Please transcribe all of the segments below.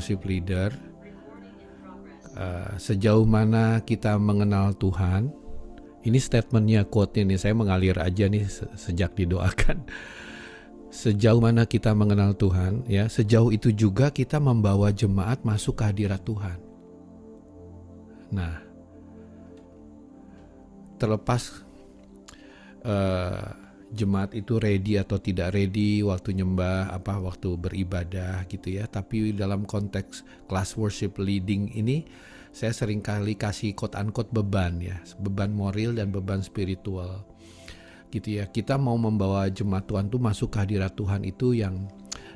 worship leader, sejauh mana kita mengenal Tuhan. Ini statementnya, quote-nya nih, saya mengalir aja nih sejak didoakan. Sejauh mana kita mengenal Tuhan, ya, sejauh itu juga kita membawa jemaat masuk ke hadirat Tuhan. Nah, terlepas jemaat itu ready atau tidak ready waktu nyembah, waktu beribadah gitu ya. Tapi dalam konteks class worship leading ini, saya seringkali kasih quote-unquote beban ya, beban moral dan beban spiritual gitu ya. Kita mau membawa jemaat Tuhan tuh masuk ke hadirat Tuhan itu yang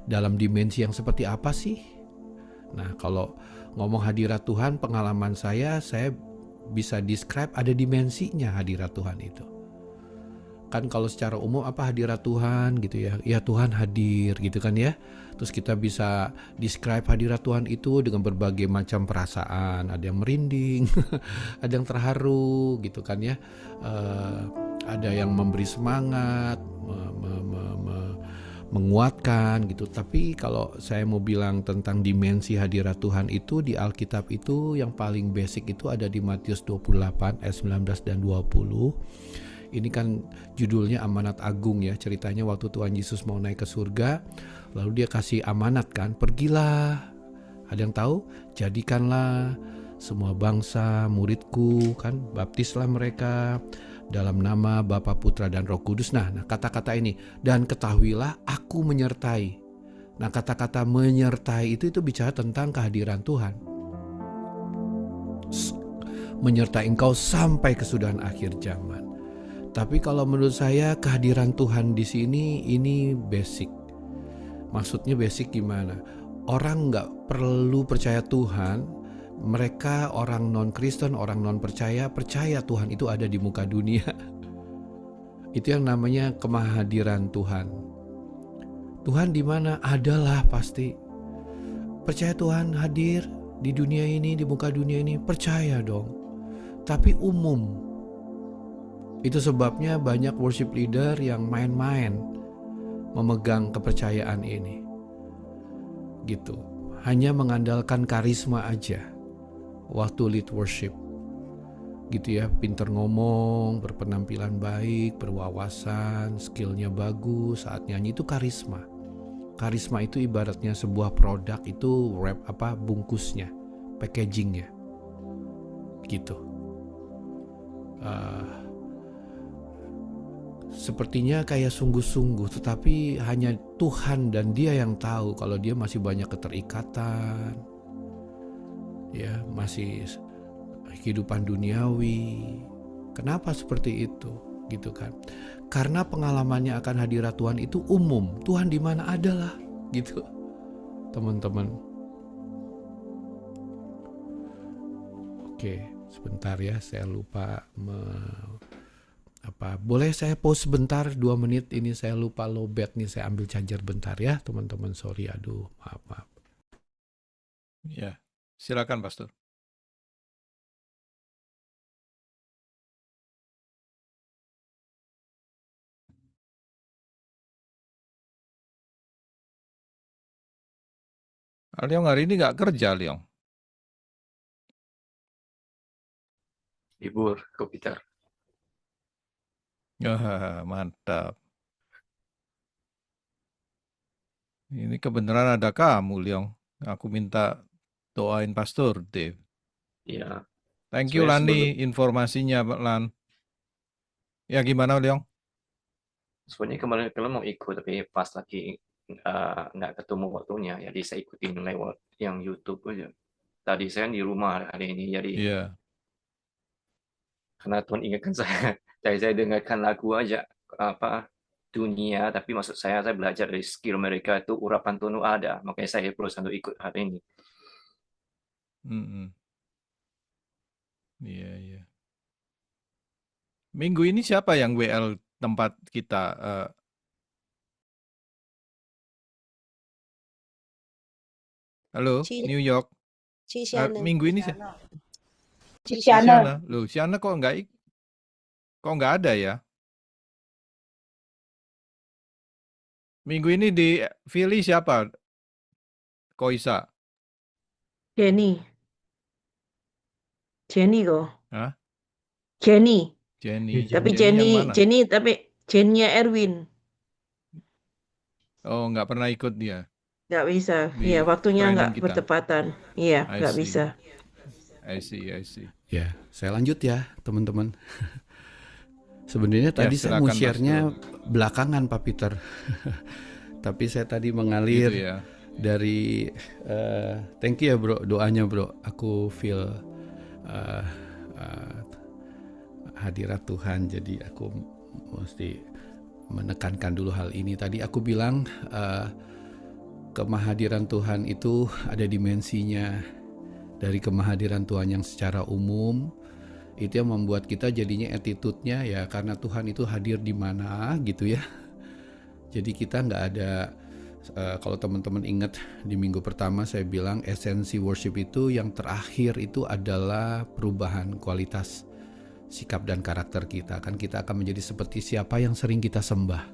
dalam dimensi yang seperti apa sih? Nah, kalau ngomong hadirat Tuhan, pengalaman saya bisa describe ada dimensinya hadirat Tuhan itu. Kan kalau secara umum apa hadirat Tuhan gitu ya, ya Tuhan hadir gitu kan ya. Terus kita bisa describe hadirat Tuhan itu dengan berbagai macam perasaan, ada yang merinding, ada yang terharu gitu kan ya, ada yang memberi semangat, menguatkan gitu. Tapi kalau saya mau bilang tentang dimensi hadirat Tuhan itu di Alkitab itu yang paling basic itu ada di Matius 28 ayat 19 dan 20. Ini kan judulnya amanat agung ya, ceritanya waktu Tuhan Yesus mau naik ke surga, lalu dia kasih amanat kan, pergilah, ada yang tahu? Jadikanlah semua bangsa muridku kan, baptislah mereka dalam nama Bapa, Putra dan Roh Kudus. Nah, kata-kata ini, dan ketahuilah aku menyertai. Nah, kata-kata menyertai itu bicara tentang kehadiran Tuhan. Menyertai engkau sampai kesudahan akhir zaman. Tapi kalau menurut saya kehadiran Tuhan di sini ini basic. Maksudnya basic gimana? Orang nggak perlu percaya Tuhan. Mereka orang non-Kristen, orang non-percaya, percaya Tuhan itu ada di muka dunia. Itu yang namanya kemahadiran Tuhan. Tuhan di mana? Adalah pasti. Percaya Tuhan hadir di dunia ini, di muka dunia ini, percaya dong. Tapi umum. Itu sebabnya banyak worship leader yang main-main memegang kepercayaan ini. Gitu. Hanya mengandalkan karisma aja waktu lead worship. Gitu ya, pinter ngomong, berpenampilan baik, berwawasan, skillnya bagus, saat nyanyi itu karisma. Karisma itu ibaratnya sebuah produk, itu bungkusnya, packagingnya. Gitu. Sepertinya kayak sungguh-sungguh, tetapi hanya Tuhan dan Dia yang tahu kalau dia masih banyak keterikatan, ya masih kehidupan duniawi. Kenapa seperti itu, gitu kan? Karena pengalamannya akan hadirat Tuhan itu umum. Tuhan di mana adalah, gitu, teman-teman. Oke, sebentar ya, saya lupa boleh saya pause sebentar 2 menit, ini saya lupa lowbat nih, saya ambil charger bentar ya teman-teman, sorry, aduh, maaf. Ya, silakan Pastor. Leong hari ini nggak kerja, Leong? Libur, komputer. Mantap. Ini kebenaran ada kamu, Leong. Aku minta doain Pastor Dave. Iya. Thank you, Lani, informasinya, Lan. Ya, gimana, Leong? Sebenarnya kemarin mau ikut, tapi pas lagi nggak ketemu waktunya, jadi saya ikutin lewat yang YouTube aja. Tadi saya di rumah hari ini, jadi karena Tuhan ingatkan saya, jadi saya dengarkan lagu aja dunia, tapi maksud saya belajar dari skill mereka itu urapan Tuhan ada, makanya saya berusaha untuk ikut hari ini. Iya. Minggu ini siapa yang WL tempat kita? Halo, New York. Minggu ini Cisyana. Loh, Cisyana kok nggak ada ya? Minggu ini di Philly siapa? Koisa. Jenny, Jenny kok. Hah? Jenny. Jenny. Tapi Jenny yang mana? Jenny tapi Jenny-nya Erwin. Oh, nggak pernah ikut dia Nggak bisa. di Iya, waktunya training nggak kita. bertepatan. Iya, I nggak see. bisa. I see. Ya, saya lanjut ya, teman-teman. Sebenarnya Ya, tadi saya silakan, mau share-nya Pastor. belakangan, Pak Peter. Tapi saya tadi Gitu mengalir ya. dari thank you ya bro, doanya bro. Aku feel uh, uh, hadirat Tuhan, jadi aku mesti menekankan dulu hal ini. Tadi aku bilang kemahadiran Tuhan itu ada dimensinya. Dari kemahadiran Tuhan yang secara umum, itu yang membuat kita jadinya attitude-nya ya karena Tuhan itu hadir di mana gitu ya. Jadi kita nggak ada, kalau teman-teman ingat di minggu pertama saya bilang esensi worship itu yang terakhir itu adalah perubahan kualitas sikap dan karakter kita. Kan kita akan menjadi seperti siapa yang sering kita sembah.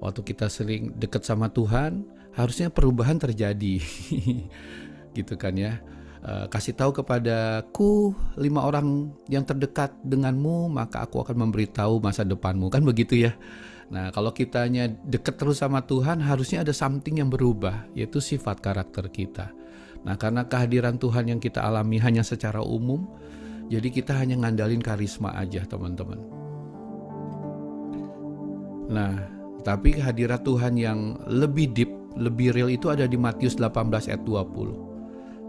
Waktu kita sering dekat sama Tuhan, harusnya perubahan terjadi. Gitu kan ya. Kasih tahu kepadaku 5 orang yang terdekat denganmu, maka aku akan memberitahu masa depanmu. Kan begitu ya. Nah, kalau kitanya dekat terus sama Tuhan, harusnya ada something yang berubah, yaitu sifat karakter kita. Nah, karena kehadiran Tuhan yang kita alami hanya secara umum, jadi kita hanya ngandalin karisma aja, teman-teman. Nah, tapi kehadiran Tuhan yang lebih deep, lebih real itu ada di Matius 18 ayat 20.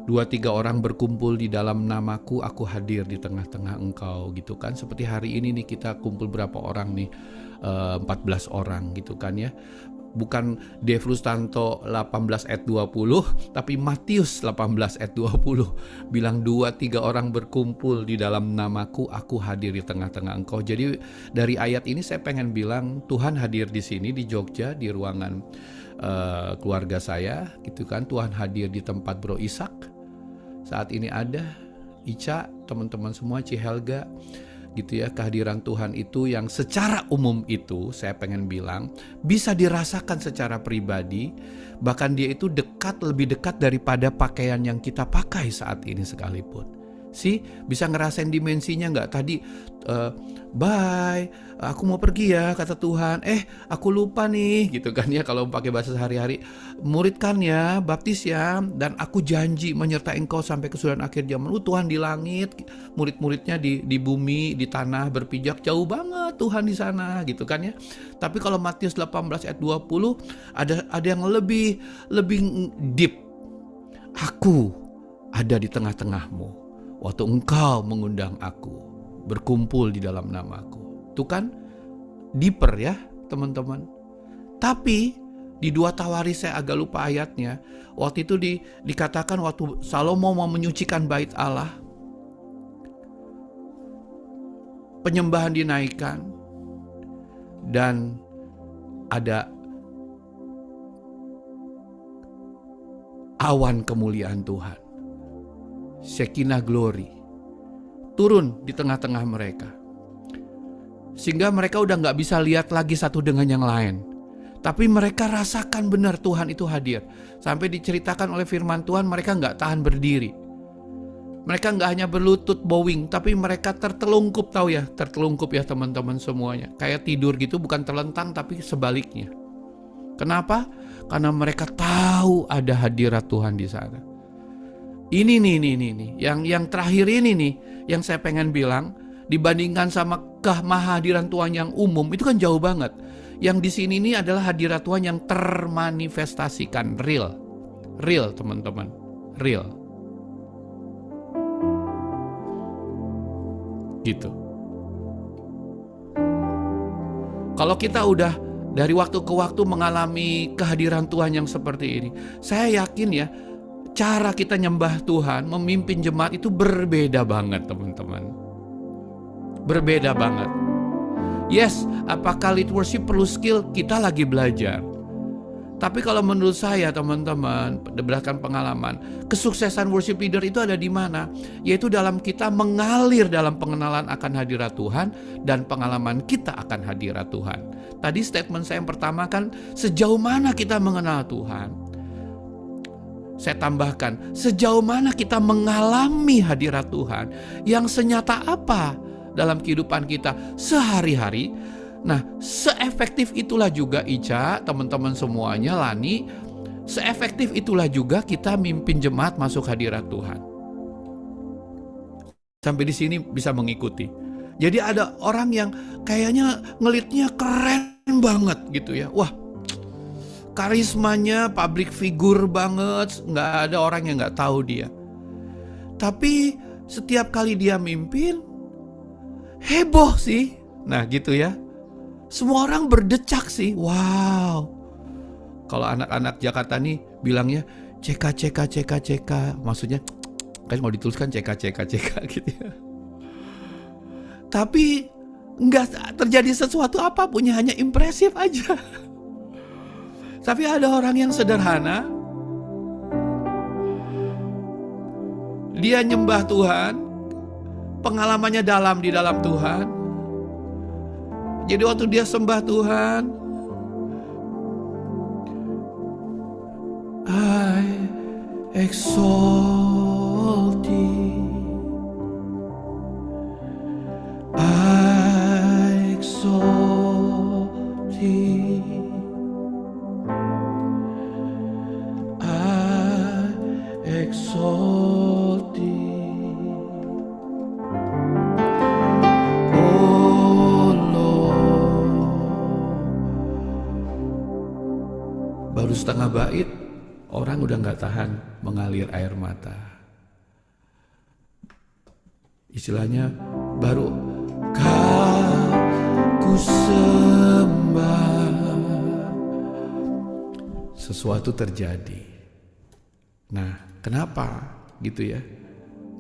2-3 orang berkumpul di dalam namaku, aku hadir di tengah-tengah engkau gitu kan. Seperti hari ini nih kita kumpul berapa orang nih, 14 orang gitu kan ya. Bukan De Frustanto 18 ayat 20, tapi Matius 18 ayat 20 bilang 2-3 orang berkumpul di dalam namaku, aku hadir di tengah-tengah engkau. Jadi dari ayat ini saya pengen bilang Tuhan hadir di sini di Jogja, di ruangan keluarga saya gitu kan. Tuhan hadir di tempat Bro Ishak saat ini ada, Ica, teman-teman semua, Cihelga gitu ya. Kehadiran Tuhan itu yang secara umum itu saya pengen bilang bisa dirasakan secara pribadi, bahkan dia itu dekat, lebih dekat daripada pakaian yang kita pakai saat ini sekalipun. Bisa ngerasain dimensinya nggak? Tadi bye, aku mau pergi ya kata Tuhan, aku lupa nih gitu kan ya. Kalau pakai bahasa sehari-hari, muridkan ya, baptis ya, dan aku janji menyertai engkau sampai kesudahan akhir zaman. Tuhan di langit, murid-muridnya di bumi, di tanah berpijak, jauh banget Tuhan di sana gitu kan ya. Tapi kalau Matius 18 ayat 20 ada yang lebih deep. Aku ada di tengah-tengahmu waktu engkau mengundang aku berkumpul di dalam namaku. Itu kan deeper ya teman-teman. Tapi di 2 Tawaris, saya agak lupa ayatnya, waktu itu dikatakan waktu Salomo mau menyucikan bait Allah, penyembahan dinaikkan dan ada awan kemuliaan Tuhan, Shekinah glory turun di tengah-tengah mereka, sehingga mereka udah gak bisa lihat lagi satu dengan yang lain, tapi mereka rasakan benar Tuhan itu hadir. Sampai diceritakan oleh firman Tuhan, mereka gak tahan berdiri, mereka gak hanya berlutut bowing, tapi mereka tertelungkup. Tahu ya, tertelungkup ya teman-teman semuanya, kayak tidur gitu, bukan terlentang tapi sebaliknya. Kenapa? Karena mereka tahu ada hadirat Tuhan di sana. Ini nih, yang terakhir ini nih, yang saya pengen bilang, dibandingkan sama kemahadiran Tuhan yang umum, itu kan jauh banget. Yang di sini ini adalah hadirat Tuhan yang termanifestasikan, real teman-teman, real. Gitu. Kalau kita udah dari waktu ke waktu mengalami kehadiran Tuhan yang seperti ini, saya yakin ya, cara kita nyembah Tuhan, memimpin jemaat itu berbeda banget teman-teman. Berbeda banget. Yes, apakah lead worship perlu skill? Kita lagi belajar. Tapi kalau menurut saya teman-teman, berdasarkan pengalaman, kesuksesan worship leader itu ada di mana? Yaitu dalam kita mengalir dalam pengenalan akan hadirat Tuhan dan pengalaman kita akan hadirat Tuhan. Tadi statement saya yang pertama kan, sejauh mana kita mengenal Tuhan? saya tambahkan, sejauh mana kita mengalami hadirat Tuhan yang senyata apa dalam kehidupan kita sehari-hari. Nah, seefektif itulah juga Ica, teman-teman semuanya, Lani, seefektif itulah juga kita mimpin jemaat masuk hadirat Tuhan. Sampai di sini bisa mengikuti. Jadi ada orang yang kayaknya ngelitnya keren banget gitu ya. Wah, karismanya public figure banget, nggak ada orang yang nggak tahu dia. Tapi setiap kali dia mimpin, heboh sih. Nah gitu ya. Semua orang berdecak sih. Wow. Kalau anak-anak Jakarta nih bilangnya CK. Maksudnya kan mau dituliskan CK gitu ya. Tapi nggak terjadi sesuatu apapun, hanya impresif aja. Tapi ada orang yang sederhana, dia nyembah Tuhan, pengalamannya dalam di dalam Tuhan. Jadi waktu dia sembah Tuhan, I exalt thee, I exalt thee, I exalt thee. Baru setengah bait, orang udah gak tahan mengalir air mata. Istilahnya baru ku sembah, sesuatu terjadi. Nah, kenapa gitu ya?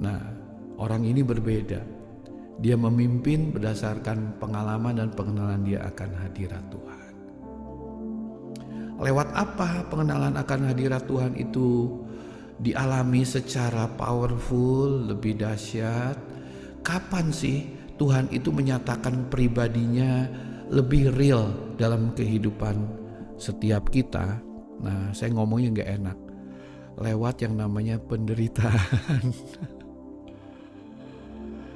Nah, orang ini berbeda. Dia memimpin berdasarkan pengalaman dan pengenalan dia akan hadirat Tuhan. Lewat apa pengenalan akan hadirat Tuhan itu dialami secara powerful, lebih dahsyat? Kapan sih Tuhan itu menyatakan pribadinya lebih real dalam kehidupan setiap kita? Nah, saya ngomongnya gak enak. Lewat yang namanya penderitaan.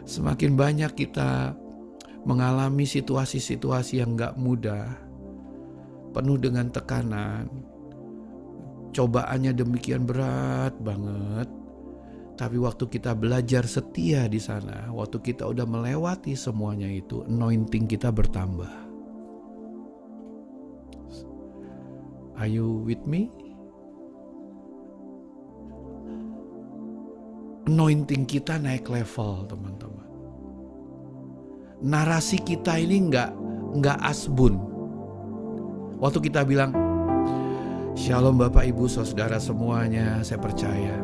Semakin banyak kita mengalami situasi-situasi yang gak mudah, penuh dengan tekanan, cobaannya demikian berat banget. Tapi waktu kita belajar setia di sana, waktu kita udah melewati semuanya itu, anointing kita bertambah. Are you with me? Anointing kita naik level, teman-teman. Narasi kita ini nggak asbun. Waktu kita bilang, Shalom Bapak Ibu Saudara semuanya, saya percaya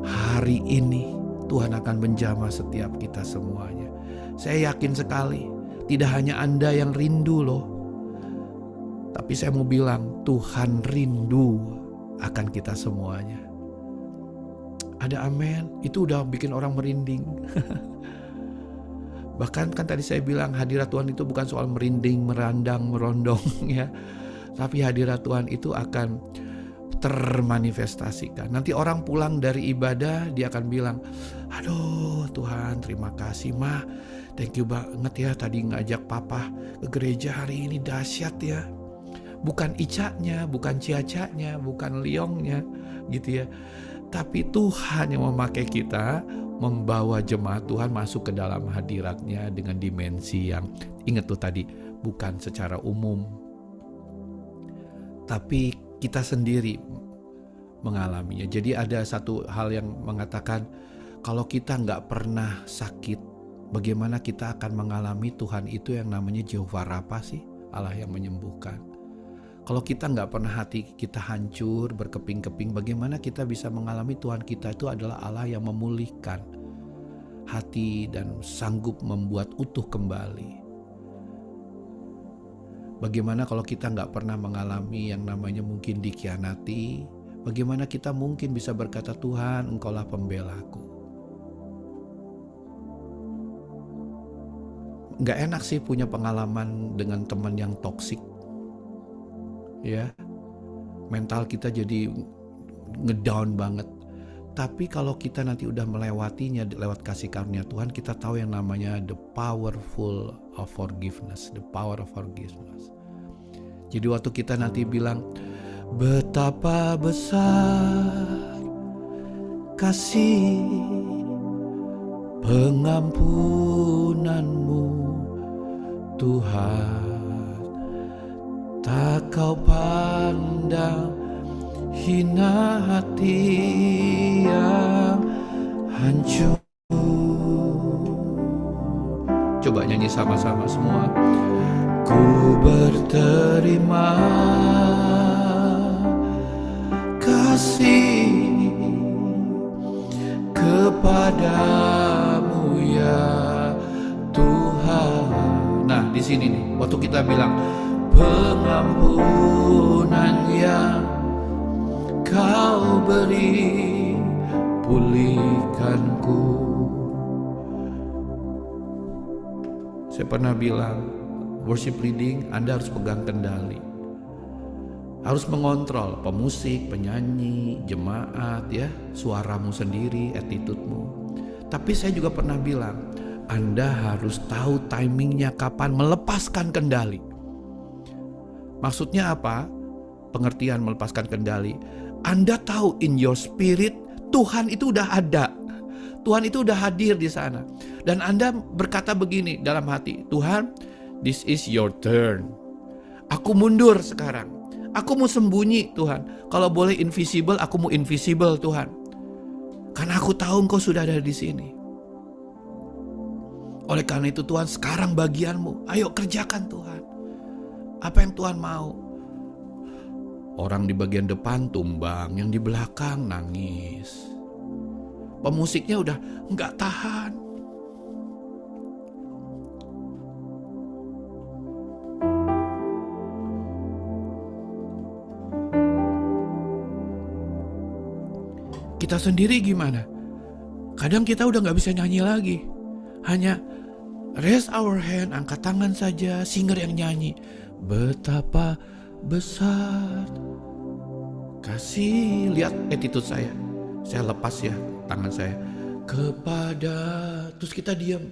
hari ini Tuhan akan menjamah setiap kita semuanya. Saya yakin sekali, tidak hanya Anda yang rindu loh. Tapi saya mau bilang, Tuhan rindu akan kita semuanya. Ada amin, itu udah bikin orang merinding. Bahkan kan tadi saya bilang hadirat Tuhan itu bukan soal merinding, merandang, merondong ya. Tapi hadirat Tuhan itu akan termanifestasikan. Nanti orang pulang dari ibadah, dia akan bilang, aduh Tuhan terima kasih mah. Thank you banget ya tadi ngajak papa ke gereja hari ini, dahsyat ya. Bukan Icanya, bukan Ciacanya, bukan Liongnya gitu ya. Tapi Tuhan yang memakai kita, membawa jemaat Tuhan masuk ke dalam hadiratnya dengan dimensi yang, ingat tuh tadi, bukan secara umum. Tapi kita sendiri mengalaminya. Jadi ada satu hal yang mengatakan, kalau kita gak pernah sakit, bagaimana kita akan mengalami Tuhan itu yang namanya Jehovah Rafa sih, Allah yang menyembuhkan. Kalau kita gak pernah hati kita hancur, berkeping-keping, bagaimana kita bisa mengalami Tuhan kita itu adalah Allah yang memulihkan hati dan sanggup membuat utuh kembali. Bagaimana kalau kita gak pernah mengalami yang namanya mungkin dikhianati, bagaimana kita mungkin bisa berkata, Tuhan Engkaulah pembelaku. Gak enak sih punya pengalaman dengan teman yang toksik. Ya, mental kita jadi ngedown banget. Tapi kalau kita nanti udah melewatinya lewat kasih karunia Tuhan, kita tahu yang namanya the powerful of forgiveness, the power of forgiveness. Jadi waktu kita nanti bilang, betapa besar kasih pengampunanmu Tuhan, tak kau pandang hina hati yang hancur. Coba nyanyi sama-sama semua. Ku berterima kasih kepadamu ya Tuhan. Nah, di sini nih, waktu kita bilang pengampunan yang Kau beri, pulihkanku. Saya pernah bilang, worship leading Anda harus pegang kendali, harus mengontrol pemusik, penyanyi, jemaat, ya, suaramu sendiri, attitude-mu. Tapi saya juga pernah bilang, Anda harus tahu timingnya kapan melepaskan kendali. Maksudnya apa? Pengertian melepaskan kendali. Anda tahu in your spirit Tuhan itu udah ada. Tuhan itu udah hadir di sana. Dan Anda berkata begini dalam hati, Tuhan, this is your turn. Aku mundur sekarang. Aku mau sembunyi Tuhan. Kalau boleh invisible, aku mau invisible Tuhan. Karena aku tahu Engkau sudah ada di sini. Oleh karena itu Tuhan, sekarang bagianmu. Ayo kerjakan Tuhan. Apa yang Tuhan mau? Orang di bagian depan tumbang, yang di belakang nangis. Pemusiknya udah nggak tahan. Kita sendiri gimana? Kadang kita udah nggak bisa nyanyi lagi. Hanya raise our hand, angkat tangan saja, singer yang nyanyi. Betapa besar kasih. Lihat attitude saya lepas ya tangan saya kepada, terus kita diam,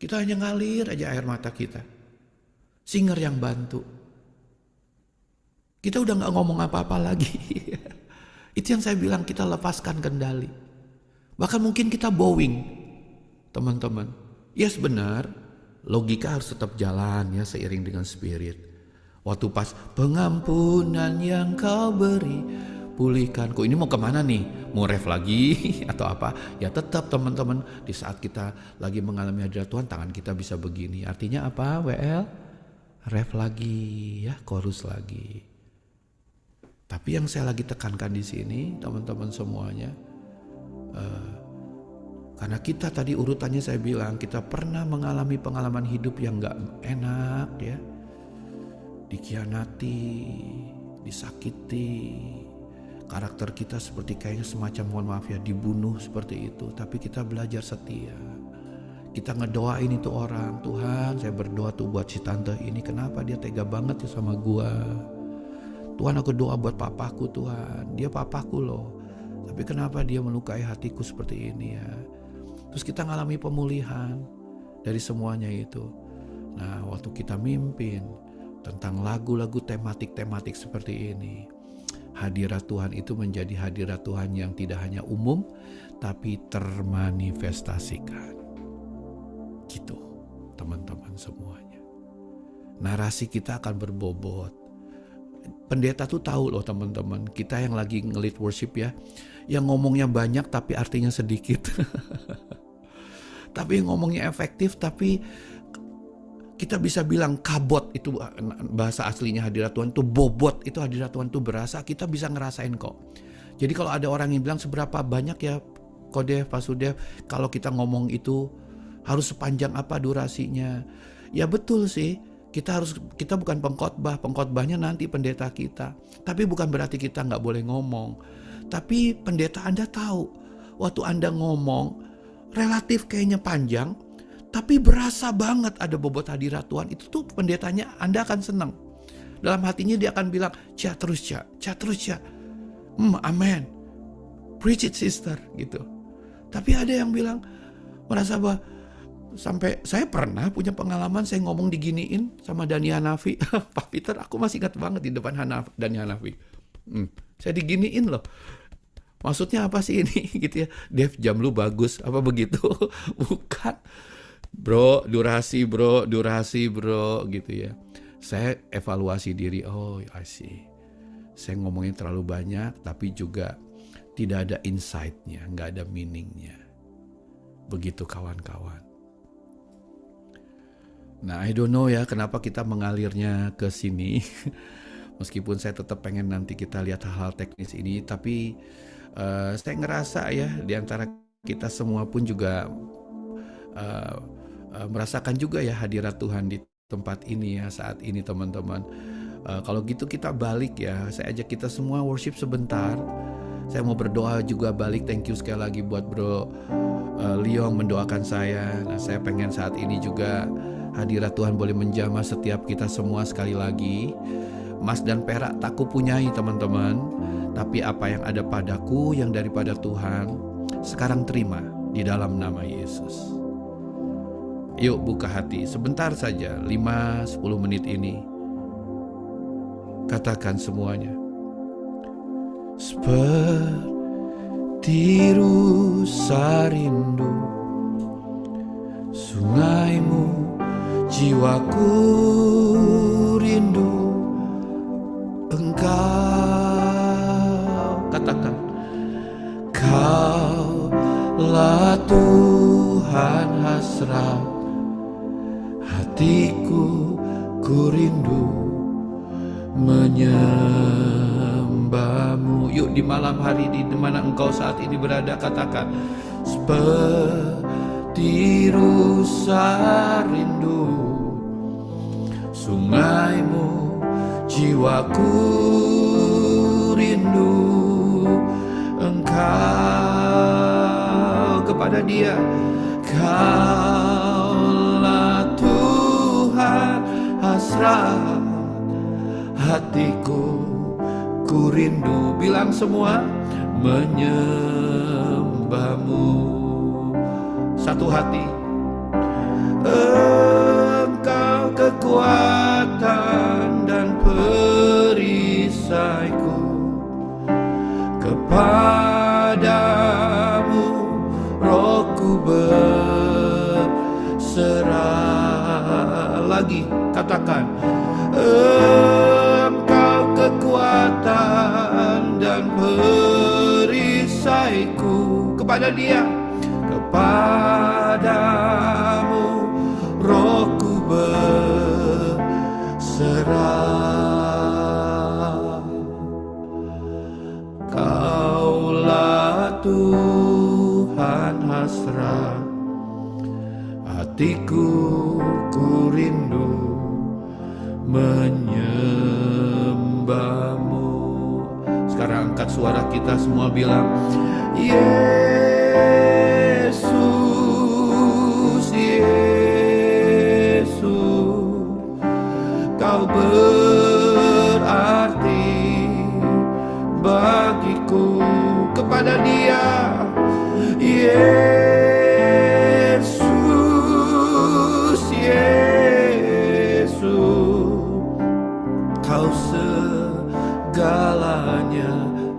kita hanya ngalir aja air mata kita. Singer yang bantu, kita udah gak ngomong apa-apa lagi. Itu yang saya bilang, kita lepaskan kendali. Bahkan mungkin kita bowing, teman-teman. Yes, benar, logika harus tetap jalan ya seiring dengan spirit. Waktu pas pengampunan yang Kau beri, pulihkanku. Ini mau kemana nih? Mau ref lagi atau apa? Ya tetap teman-teman, di saat kita lagi mengalami hadirat Tuhan, tangan kita bisa begini. Artinya apa? WL? Ref lagi ya, chorus lagi. Tapi yang saya lagi tekankan di sini, teman-teman semuanya, karena kita tadi urutannya saya bilang, kita pernah mengalami pengalaman hidup yang gak enak ya. Dikhianati, disakiti, karakter kita seperti kayaknya semacam, mohon maaf ya, dibunuh seperti itu. Tapi kita belajar setia. Kita ngedoain itu orang, Tuhan saya berdoa tuh buat si tante ini, kenapa dia tega banget ya sama gua. Tuhan aku doa buat papaku Tuhan, dia papaku loh, tapi kenapa dia melukai hatiku seperti ini ya. Terus kita ngalami pemulihan dari semuanya itu. Nah waktu kita mimpin tentang lagu-lagu tematik-tematik seperti ini, hadirat Tuhan itu menjadi hadirat Tuhan yang tidak hanya umum, tapi termanifestasikan. Gitu, teman-teman semuanya. Narasi kita akan berbobot. Pendeta tuh tahu loh teman-teman, kita yang lagi nge-lead worship ya, yang ngomongnya banyak tapi artinya sedikit. Tapi ngomongnya efektif tapi kita bisa bilang kabot, itu bahasa aslinya hadirat Tuhan, itu bobot, itu hadirat Tuhan itu berasa, kita bisa ngerasain kok. Jadi kalau ada orang yang bilang seberapa banyak ya Kodev, Pak Sudev, kalau kita ngomong itu harus sepanjang apa durasinya. Ya betul sih, kita bukan pengkhotbah, pengkhotbahnya nanti pendeta kita. Tapi bukan berarti kita nggak boleh ngomong. Tapi pendeta Anda tahu, waktu Anda ngomong relatif kayaknya panjang, tapi berasa banget ada bobot hadirat Tuhan. Itu tuh pendetanya Anda akan senang. Dalam hatinya dia akan bilang, Ca terus Ca. Amen. Preach it sister gitu. Tapi ada yang bilang merasa bahwa sampai saya pernah punya pengalaman saya ngomong diginiin sama Dani Hanafi. Pak Peter, aku masih ingat banget di depan Dani Hanafi. Saya diginiin loh. Maksudnya apa sih ini gitu ya? Dev, jam lu bagus apa begitu? Bukan. Bro, durasi bro gitu ya. Saya evaluasi diri, oh I see. Saya ngomongin terlalu banyak tapi juga tidak ada insight-nya, nggak ada meaning-nya. Begitu kawan-kawan. Nah, I don't know ya kenapa kita mengalirnya ke sini. Meskipun saya tetap pengen nanti kita lihat hal-hal teknis ini, tapi saya ngerasa ya di antara kita semua pun juga merasakan juga ya hadirat Tuhan di tempat ini ya saat ini teman-teman. Kalau gitu kita balik ya, saya ajak kita semua worship sebentar. Saya mau berdoa juga balik. Thank you sekali lagi buat Bro Leong mendoakan saya. Nah, saya pengen saat ini juga hadirat Tuhan boleh menjamah setiap kita semua sekali lagi. Emas dan perak tak kupunyai teman-teman, tapi apa yang ada padaku yang daripada Tuhan, sekarang terima di dalam nama Yesus. Yuk buka hati sebentar saja, 5-10 menit ini. Katakan semuanya. Seperti rusa rindu sungaimu, jiwaku rindu Engkau. Katakan, Kaulah Tuhan hasrat hatiku, ku rindu menyembahmu. Yuk di malam hari di mana engkau saat ini berada, katakan, seperti rusa rindu sungaimu, jiwaku rindu Engkau. Kepada Dia, Kaulah Tuhan hasrat hatiku, ku rindu. Bilang semua, menyembahmu. Satu hati. Engkau kekuatan dan perisaiku, kepadamu rohku berserah. Lagi katakan, Engkau kekuatan dan perisaiku. Kepada Dia, kepadamu rohku berserah. Kaulah Tuhan hasrat hatiku, ku rindu menyembahmu. Sekarang angkat suara kita semua bilang, Yesus, Yesus, Kau berarti bagiku. Kepada Dia, Yesus, Yesus, Kau segalanya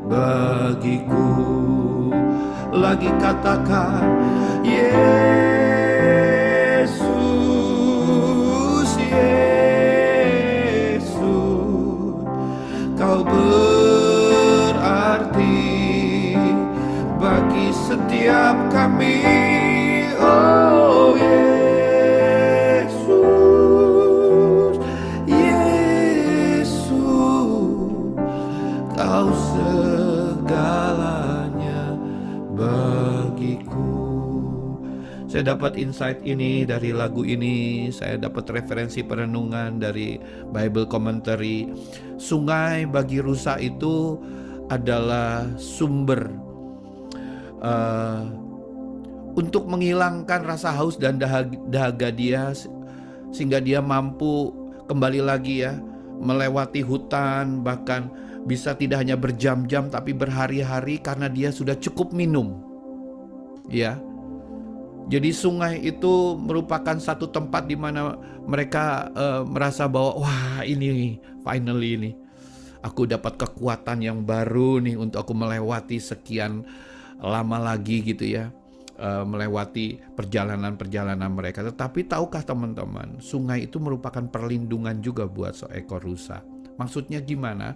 bagiku. Lagi katakan, Yesus, Yesus, Kau berarti bagi setiap kami. Oh Yesus, Yesus, Kau segalanya bagiku. Saya dapat insight ini dari lagu ini. Saya dapat referensi perenungan dari Bible Commentary. Sungai bagi rusa itu adalah sumber untuk menghilangkan rasa haus dan dahaga dia, sehingga dia mampu kembali lagi ya melewati hutan, bahkan bisa tidak hanya berjam-jam tapi berhari-hari karena dia sudah cukup minum. Ya. Jadi sungai itu merupakan satu tempat di mana mereka merasa bahwa wah ini finally ini aku dapat kekuatan yang baru nih untuk aku melewati sekian lama lagi gitu ya, melewati perjalanan-perjalanan mereka. Tetapi tahukah teman-teman, sungai itu merupakan perlindungan juga buat seekor rusa. Maksudnya gimana?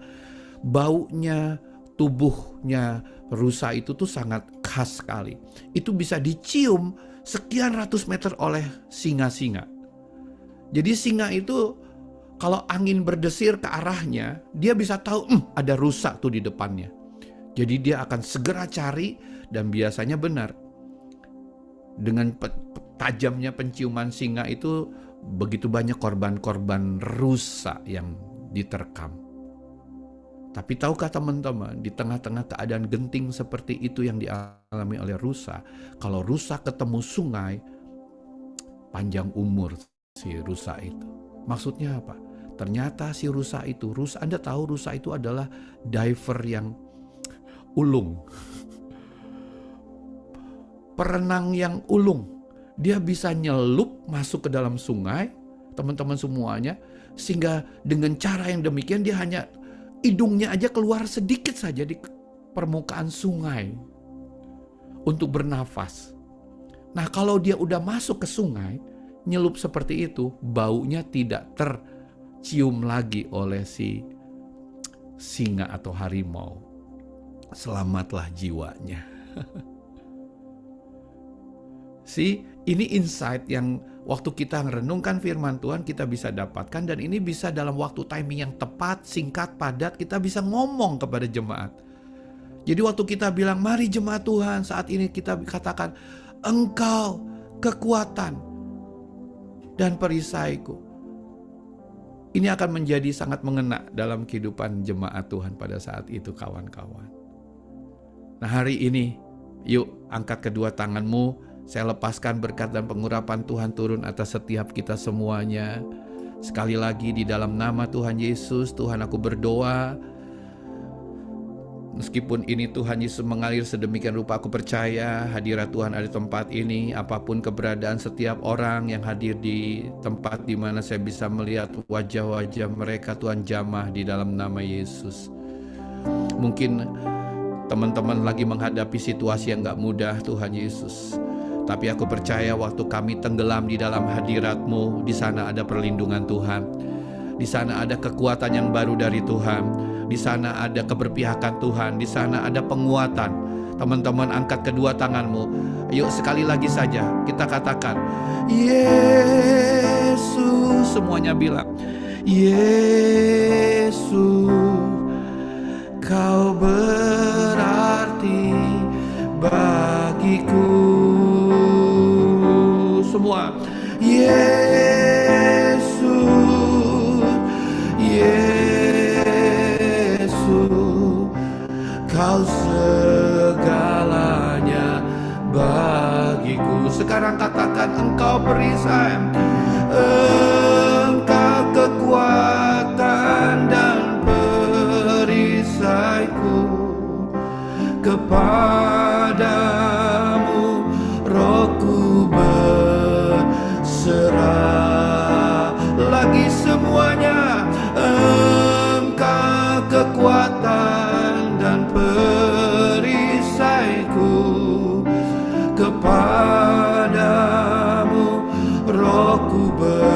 Baunya, tubuhnya rusa itu tuh sangat khas sekali. Itu bisa dicium sekian ratus meter oleh singa-singa. Jadi singa itu kalau angin berdesir ke arahnya, dia bisa tahu ada rusa tuh di depannya. Jadi dia akan segera cari, dan biasanya benar. Dengan tajamnya penciuman singa itu, begitu banyak korban-korban rusa yang diterkam. Tapi tahukah teman-teman, di tengah-tengah keadaan genting seperti itu yang dialami oleh rusa, kalau rusa ketemu sungai, panjang umur si rusa itu. Maksudnya apa? Ternyata si rusa itu, Anda tahu rusa itu adalah diver yang ulung. Perenang yang ulung. Dia bisa nyelup masuk ke dalam sungai, teman-teman semuanya, sehingga dengan cara yang demikian dia hanya hidungnya aja keluar sedikit saja di permukaan sungai untuk bernafas. Nah, kalau dia udah masuk ke sungai, nyelup seperti itu, baunya tidak tercium lagi oleh si singa atau harimau. Selamatlah jiwanya. Ini insight yang waktu kita merenungkan firman Tuhan kita bisa dapatkan, dan ini bisa dalam waktu timing yang tepat, singkat, padat, kita bisa ngomong kepada jemaat. Jadi waktu kita bilang, mari jemaat Tuhan, saat ini kita katakan, Engkau kekuatan dan perisaiku. Ini akan menjadi sangat mengena dalam kehidupan jemaat Tuhan pada saat itu, kawan-kawan. Nah, hari ini, yuk angkat kedua tanganmu. Saya lepaskan berkat dan pengurapan Tuhan turun atas setiap kita semuanya. Sekali lagi di dalam nama Tuhan Yesus, Tuhan aku berdoa. Meskipun ini Tuhan Yesus mengalir sedemikian rupa, aku percaya hadirat Tuhan ada di tempat ini. Apapun keberadaan setiap orang yang hadir di tempat di mana saya bisa melihat wajah-wajah mereka, Tuhan jamah di dalam nama Yesus. Mungkin teman-teman lagi menghadapi situasi yang gak mudah, Tuhan Yesus. Tapi aku percaya waktu kami tenggelam di dalam hadirat-Mu, di sana ada perlindungan Tuhan. Di sana ada kekuatan yang baru dari Tuhan. Di sana ada keberpihakan Tuhan. Di sana ada penguatan. Teman-teman angkat kedua tanganmu. Yuk sekali lagi saja kita katakan, Yesus. Semuanya bilang, Yesus, Kau berarti bagiku. Semua, Yesus, Yesus, Kau segalanya bagiku. Sekarang katakan, Engkau perisai, Engkau kekuatan dan perisaiku. Kepadamu rohku berserah. Lagi semuanya, Engkau kekuatan dan perisaiku. Kepadamu rohku berserah.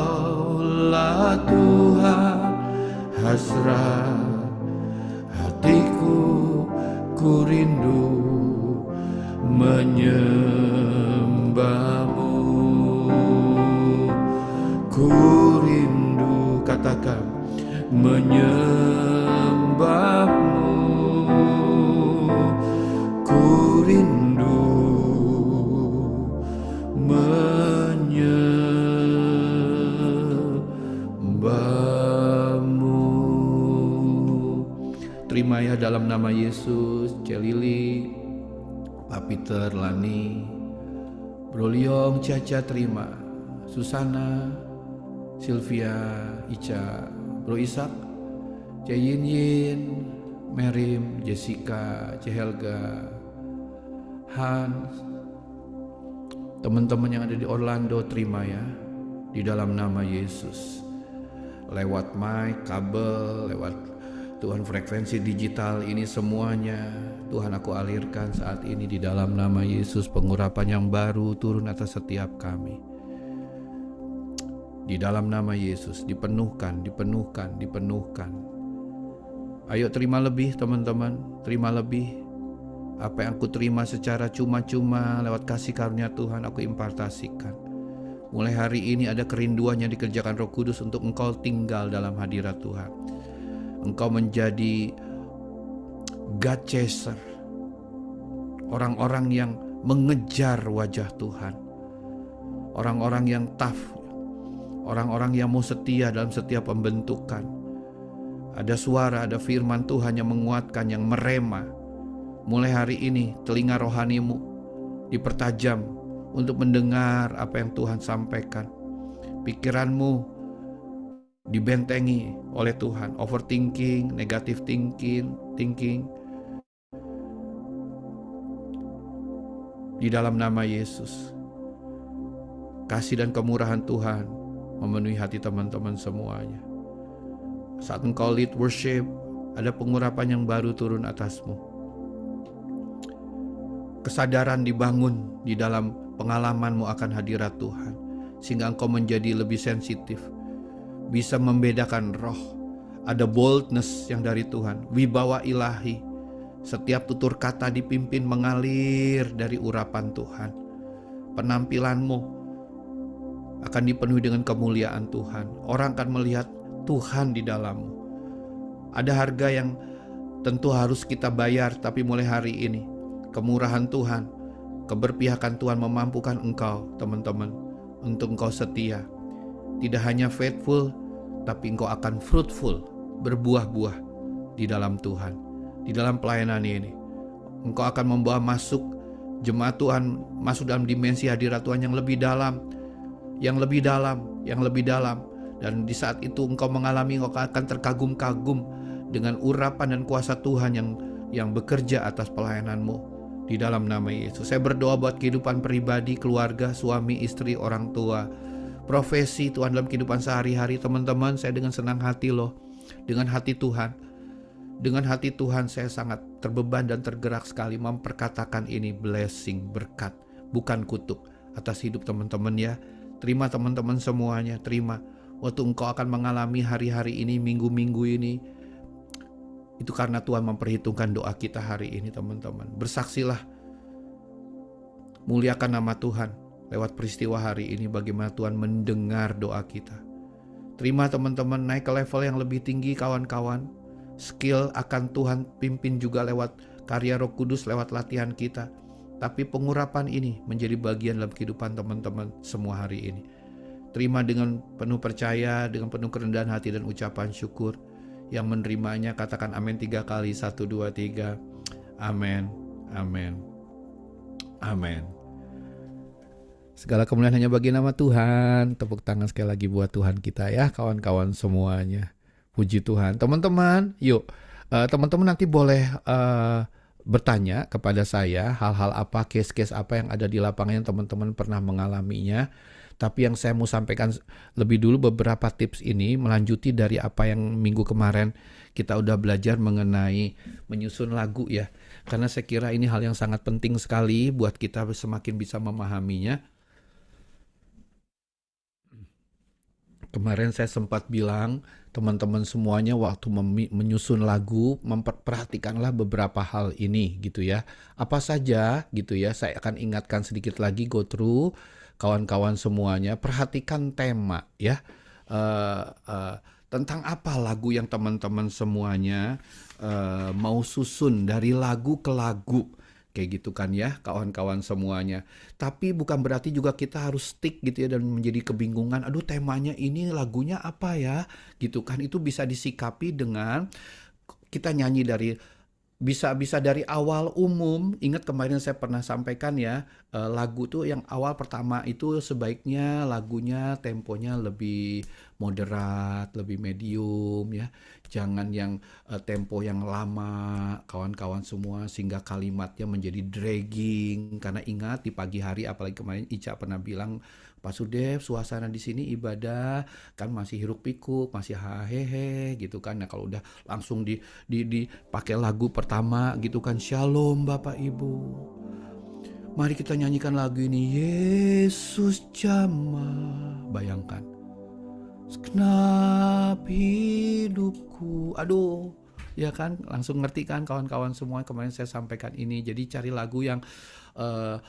Kaulah Tuhan hasrat hatiku, ku rindu menyembah-Mu. Ku rindu, katakan, menyembah-Mu. Ku rindu menyembah-Mu. Terima ya dalam nama Yesus. Celili, Pak Peter, Lani, Bro Liong, Caca, terima. Susana, Sylvia, Ica, Bro Ishak, Yin Yin, Merim, Jessica, Helga, Hans, teman-teman yang ada di Orlando, terima ya, di dalam nama Yesus. Lewat mic, kabel, lewat Tuhan frekuensi digital ini semuanya Tuhan aku alirkan saat ini di dalam nama Yesus. Pengurapan yang baru turun atas setiap kami. Di dalam nama Yesus dipenuhkan. Ayo terima lebih teman-teman, terima lebih. Apa yang aku terima secara cuma-cuma lewat kasih karunia Tuhan aku impartasikan. Mulai hari ini ada kerinduan yang dikerjakan Roh Kudus untuk engkau tinggal dalam hadirat Tuhan. Engkau menjadi God chaser, orang-orang yang mengejar wajah Tuhan, orang-orang yang tough, orang-orang yang mau setia dalam setiap pembentukan. Ada suara, ada firman Tuhan yang menguatkan, yang merema. Mulai hari ini telinga rohanimu dipertajam untuk mendengar apa yang Tuhan sampaikan. Pikiranmu dibentengi oleh Tuhan. Overthinking, negative thinking. Di dalam nama Yesus, kasih dan kemurahan Tuhan memenuhi hati teman-teman semuanya. Saat engkau lead worship, ada pengurapan yang baru turun atasmu. Kesadaran dibangun di dalam pengalamanmu akan hadirat Tuhan, sehingga engkau menjadi lebih sensitif, bisa membedakan roh. Ada boldness yang dari Tuhan, wibawa ilahi. Setiap tutur kata dipimpin mengalir dari urapan Tuhan. Penampilanmu akan dipenuhi dengan kemuliaan Tuhan. Orang akan melihat Tuhan di dalammu. Ada harga yang tentu harus kita bayar, tapi mulai hari ini kemurahan Tuhan, keberpihakan Tuhan memampukan engkau, teman-teman, untuk engkau setia. Tidak hanya faithful, tapi engkau akan fruitful, berbuah-buah di dalam Tuhan, di dalam pelayanan ini. Engkau akan membawa masuk jemaat Tuhan, masuk dalam dimensi hadirat Tuhan yang lebih dalam, yang lebih dalam. Dan di saat itu engkau mengalami, engkau akan terkagum-kagum dengan urapan dan kuasa Tuhan yang bekerja atas pelayananmu di dalam nama Yesus. Saya berdoa buat kehidupan pribadi, keluarga, suami, istri, orang tua, profesi Tuhan dalam kehidupan sehari-hari. Teman-teman, saya dengan senang hati loh, dengan hati Tuhan saya sangat terbeban dan tergerak sekali memperkatakan ini blessing, berkat, bukan kutuk atas hidup teman-teman ya. Terima teman-teman semuanya, terima. Waktu engkau akan mengalami hari-hari ini, minggu-minggu ini, itu karena Tuhan memperhitungkan doa kita hari ini teman-teman. Bersaksilah, muliakan nama Tuhan lewat peristiwa hari ini, bagaimana Tuhan mendengar doa kita. Terima teman-teman, naik ke level yang lebih tinggi kawan-kawan. Skill akan Tuhan pimpin juga lewat karya Roh Kudus, lewat latihan kita. Tapi pengurapan ini menjadi bagian dalam kehidupan teman-teman semua hari ini. Terima dengan penuh percaya, dengan penuh kerendahan hati dan ucapan syukur. Yang menerimanya katakan amin 3 kali. 1, 2, 3. Amin, amin, amin. Segala kemuliaan hanya bagi nama Tuhan. Tepuk tangan sekali lagi buat Tuhan kita ya, kawan-kawan semuanya. Puji Tuhan. Teman-teman, yuk. Teman-teman nanti boleh bertanya kepada saya hal-hal apa, case-case apa yang ada di lapangan yang teman-teman pernah mengalaminya. Tapi yang saya mau sampaikan lebih dulu beberapa tips ini melanjuti dari apa yang minggu kemarin kita udah belajar mengenai menyusun lagu ya. Karena saya kira ini hal yang sangat penting sekali buat kita semakin bisa memahaminya. Kemarin saya sempat bilang teman-teman semuanya waktu menyusun lagu memperhatikanlah beberapa hal ini gitu ya. Apa saja gitu ya, saya akan ingatkan sedikit lagi, go through. Kawan-kawan semuanya, perhatikan tema ya. Tentang apa lagu yang teman-teman semuanya mau susun dari lagu ke lagu. Kayak gitu kan ya kawan-kawan semuanya. Tapi bukan berarti juga kita harus stick gitu ya dan menjadi kebingungan. Aduh temanya ini lagunya apa ya gitu kan. Itu bisa disikapi dengan kita nyanyi dari bisa dari awal umum. Ingat kemarin saya pernah sampaikan ya, lagu tuh yang awal pertama itu sebaiknya lagunya temponya lebih moderat, lebih medium ya. Jangan yang tempo yang lama kawan-kawan semua sehingga kalimatnya menjadi dragging. Karena ingat di pagi hari apalagi kemarin Ica pernah bilang, Pak Sudev, suasana di sini ibadah kan masih hiruk pikuk, masih hahehe gitu kan. Nah kalau udah langsung dipakai lagu pertama gitu kan, Shalom Bapak Ibu. Mari kita nyanyikan lagu ini, Yesus jamah. Bayangkan, segenap hidupku. Aduh, ya kan, langsung ngerti kan kawan-kawan semua kemarin saya sampaikan ini. Jadi cari lagu yang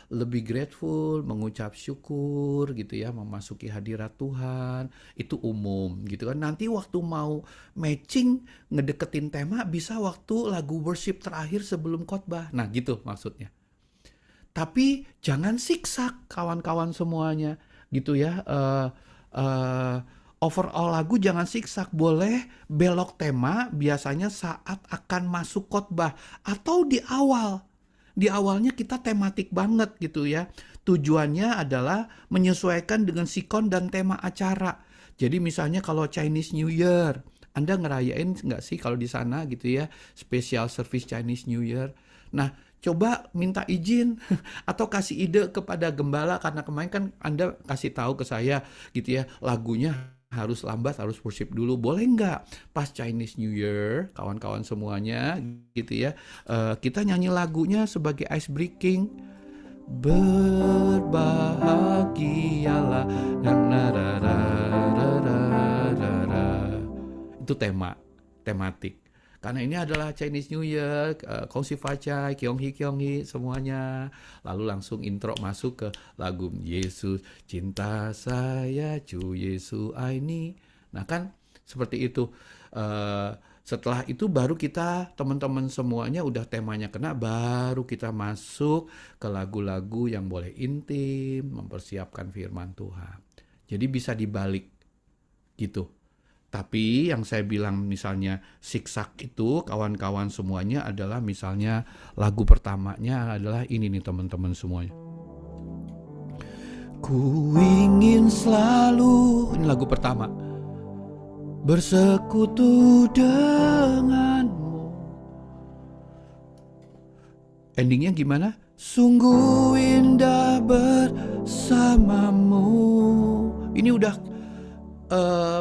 lebih grateful, mengucap syukur gitu ya, memasuki hadirat Tuhan. Itu umum gitu kan. Nanti waktu mau matching, ngedeketin tema bisa waktu lagu worship terakhir sebelum khotbah. Nah gitu maksudnya. Tapi jangan siksak kawan-kawan semuanya gitu ya. Overall lagu jangan siksak, boleh belok tema biasanya saat akan masuk khotbah atau di awal. Di awalnya kita tematik banget gitu ya. Tujuannya adalah menyesuaikan dengan sikon dan tema acara. Jadi misalnya kalau Chinese New Year, Anda ngerayain nggak sih kalau di sana gitu ya, special service Chinese New Year. Nah, coba minta izin atau kasih ide kepada gembala, karena kemarin kan Anda kasih tahu ke saya gitu ya, lagunya harus lambat, harus worship dulu. Boleh nggak pas Chinese New Year, kawan-kawan semuanya gitu ya, kita nyanyi lagunya sebagai ice breaking. Berbahagialah. Itu tematik. Karena ini adalah Chinese New Year, Kongsi Fachai, Kyonghi semuanya. Lalu langsung intro masuk ke lagu Yesus cinta saya, Cu Yesu Aini. Nah kan seperti itu. Setelah itu baru kita teman-teman semuanya udah temanya kena, baru kita masuk ke lagu-lagu yang boleh intim, mempersiapkan firman Tuhan. Jadi bisa dibalik gitu. Tapi yang saya bilang misalnya siksak itu kawan-kawan semuanya adalah misalnya lagu pertamanya adalah ini nih teman-teman semuanya. Ku ingin selalu, ini lagu pertama, bersekutu denganmu. Endingnya gimana? Sungguh indah bersamamu. Ini udah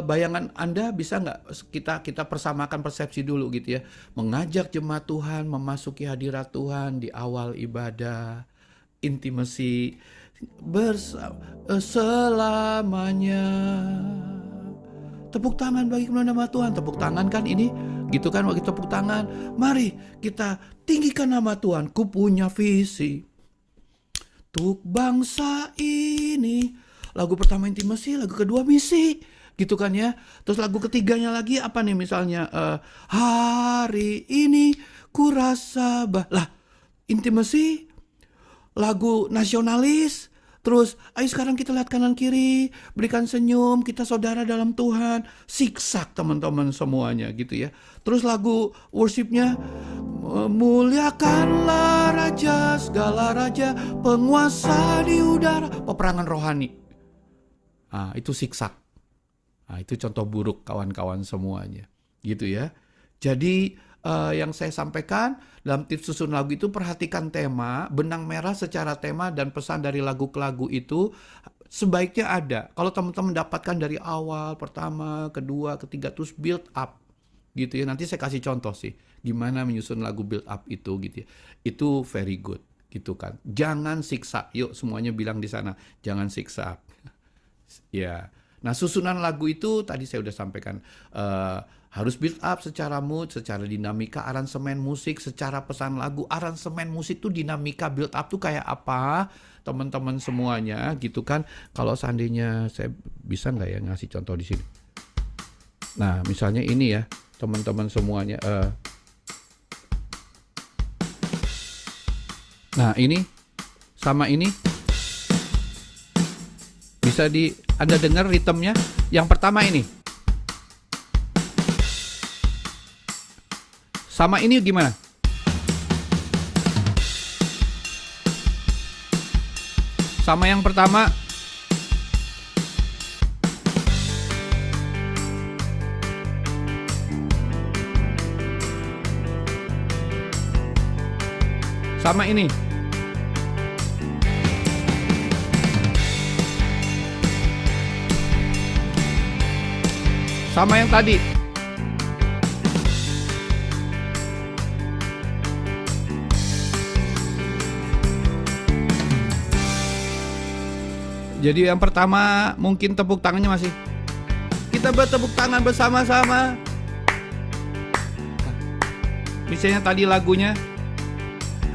bayangan Anda bisa nggak kita persamakan persepsi dulu gitu ya. Mengajak jemaat Tuhan memasuki hadirat Tuhan di awal ibadah, intimasi selamanya. Tepuk tangan bagi kemuliaan nama Tuhan. Tepuk tangan kan ini gitu kan, waktu tepuk tangan. Mari kita tinggikan nama Tuhan. Ku punya visi untuk bangsa ini. Lagu pertama intimasi, lagu kedua misi. Gitu kan ya. Terus lagu ketiganya lagi apa nih misalnya? Hari ini ku rasa lah, intimasi, lagu nasionalis. Terus ayo sekarang kita lihat kanan kiri, berikan senyum, kita saudara dalam Tuhan. Siksak teman-teman semuanya gitu ya. Terus lagu worshipnya, muliakanlah Raja, segala Raja, penguasa di udara. Peperangan rohani. Nah, itu siksak. Nah, itu contoh buruk kawan-kawan semuanya. Gitu ya. Jadi yang saya sampaikan dalam tips susun lagu itu, perhatikan tema, benang merah secara tema dan pesan dari lagu ke lagu itu sebaiknya ada. Kalau teman-teman dapatkan dari awal, pertama, kedua, ketiga, terus build up. Gitu ya. Nanti saya kasih contoh sih gimana menyusun lagu build up itu gitu ya. Itu very good gitu kan. Jangan siksa. Yuk semuanya bilang di sana, jangan siksa. Ya. Nah, susunan lagu itu tadi saya udah sampaikan, harus build up secara mood, secara dinamika, aransemen musik, secara pesan lagu. Aransemen musik tuh dinamika, build up tuh kayak apa, teman-teman semuanya gitu kan. Kalau seandainya saya bisa nggak ya ngasih contoh di sini. Nah, misalnya ini ya, teman-teman semuanya. Nah, ini sama ini. Bisa Anda dengar ritmenya. Yang pertama ini. Sama ini gimana? Sama yang pertama. Sama ini. Sama yang tadi. Jadi yang pertama mungkin tepuk tangannya masih. Kita bertepuk tangan bersama-sama. Misalnya tadi lagunya.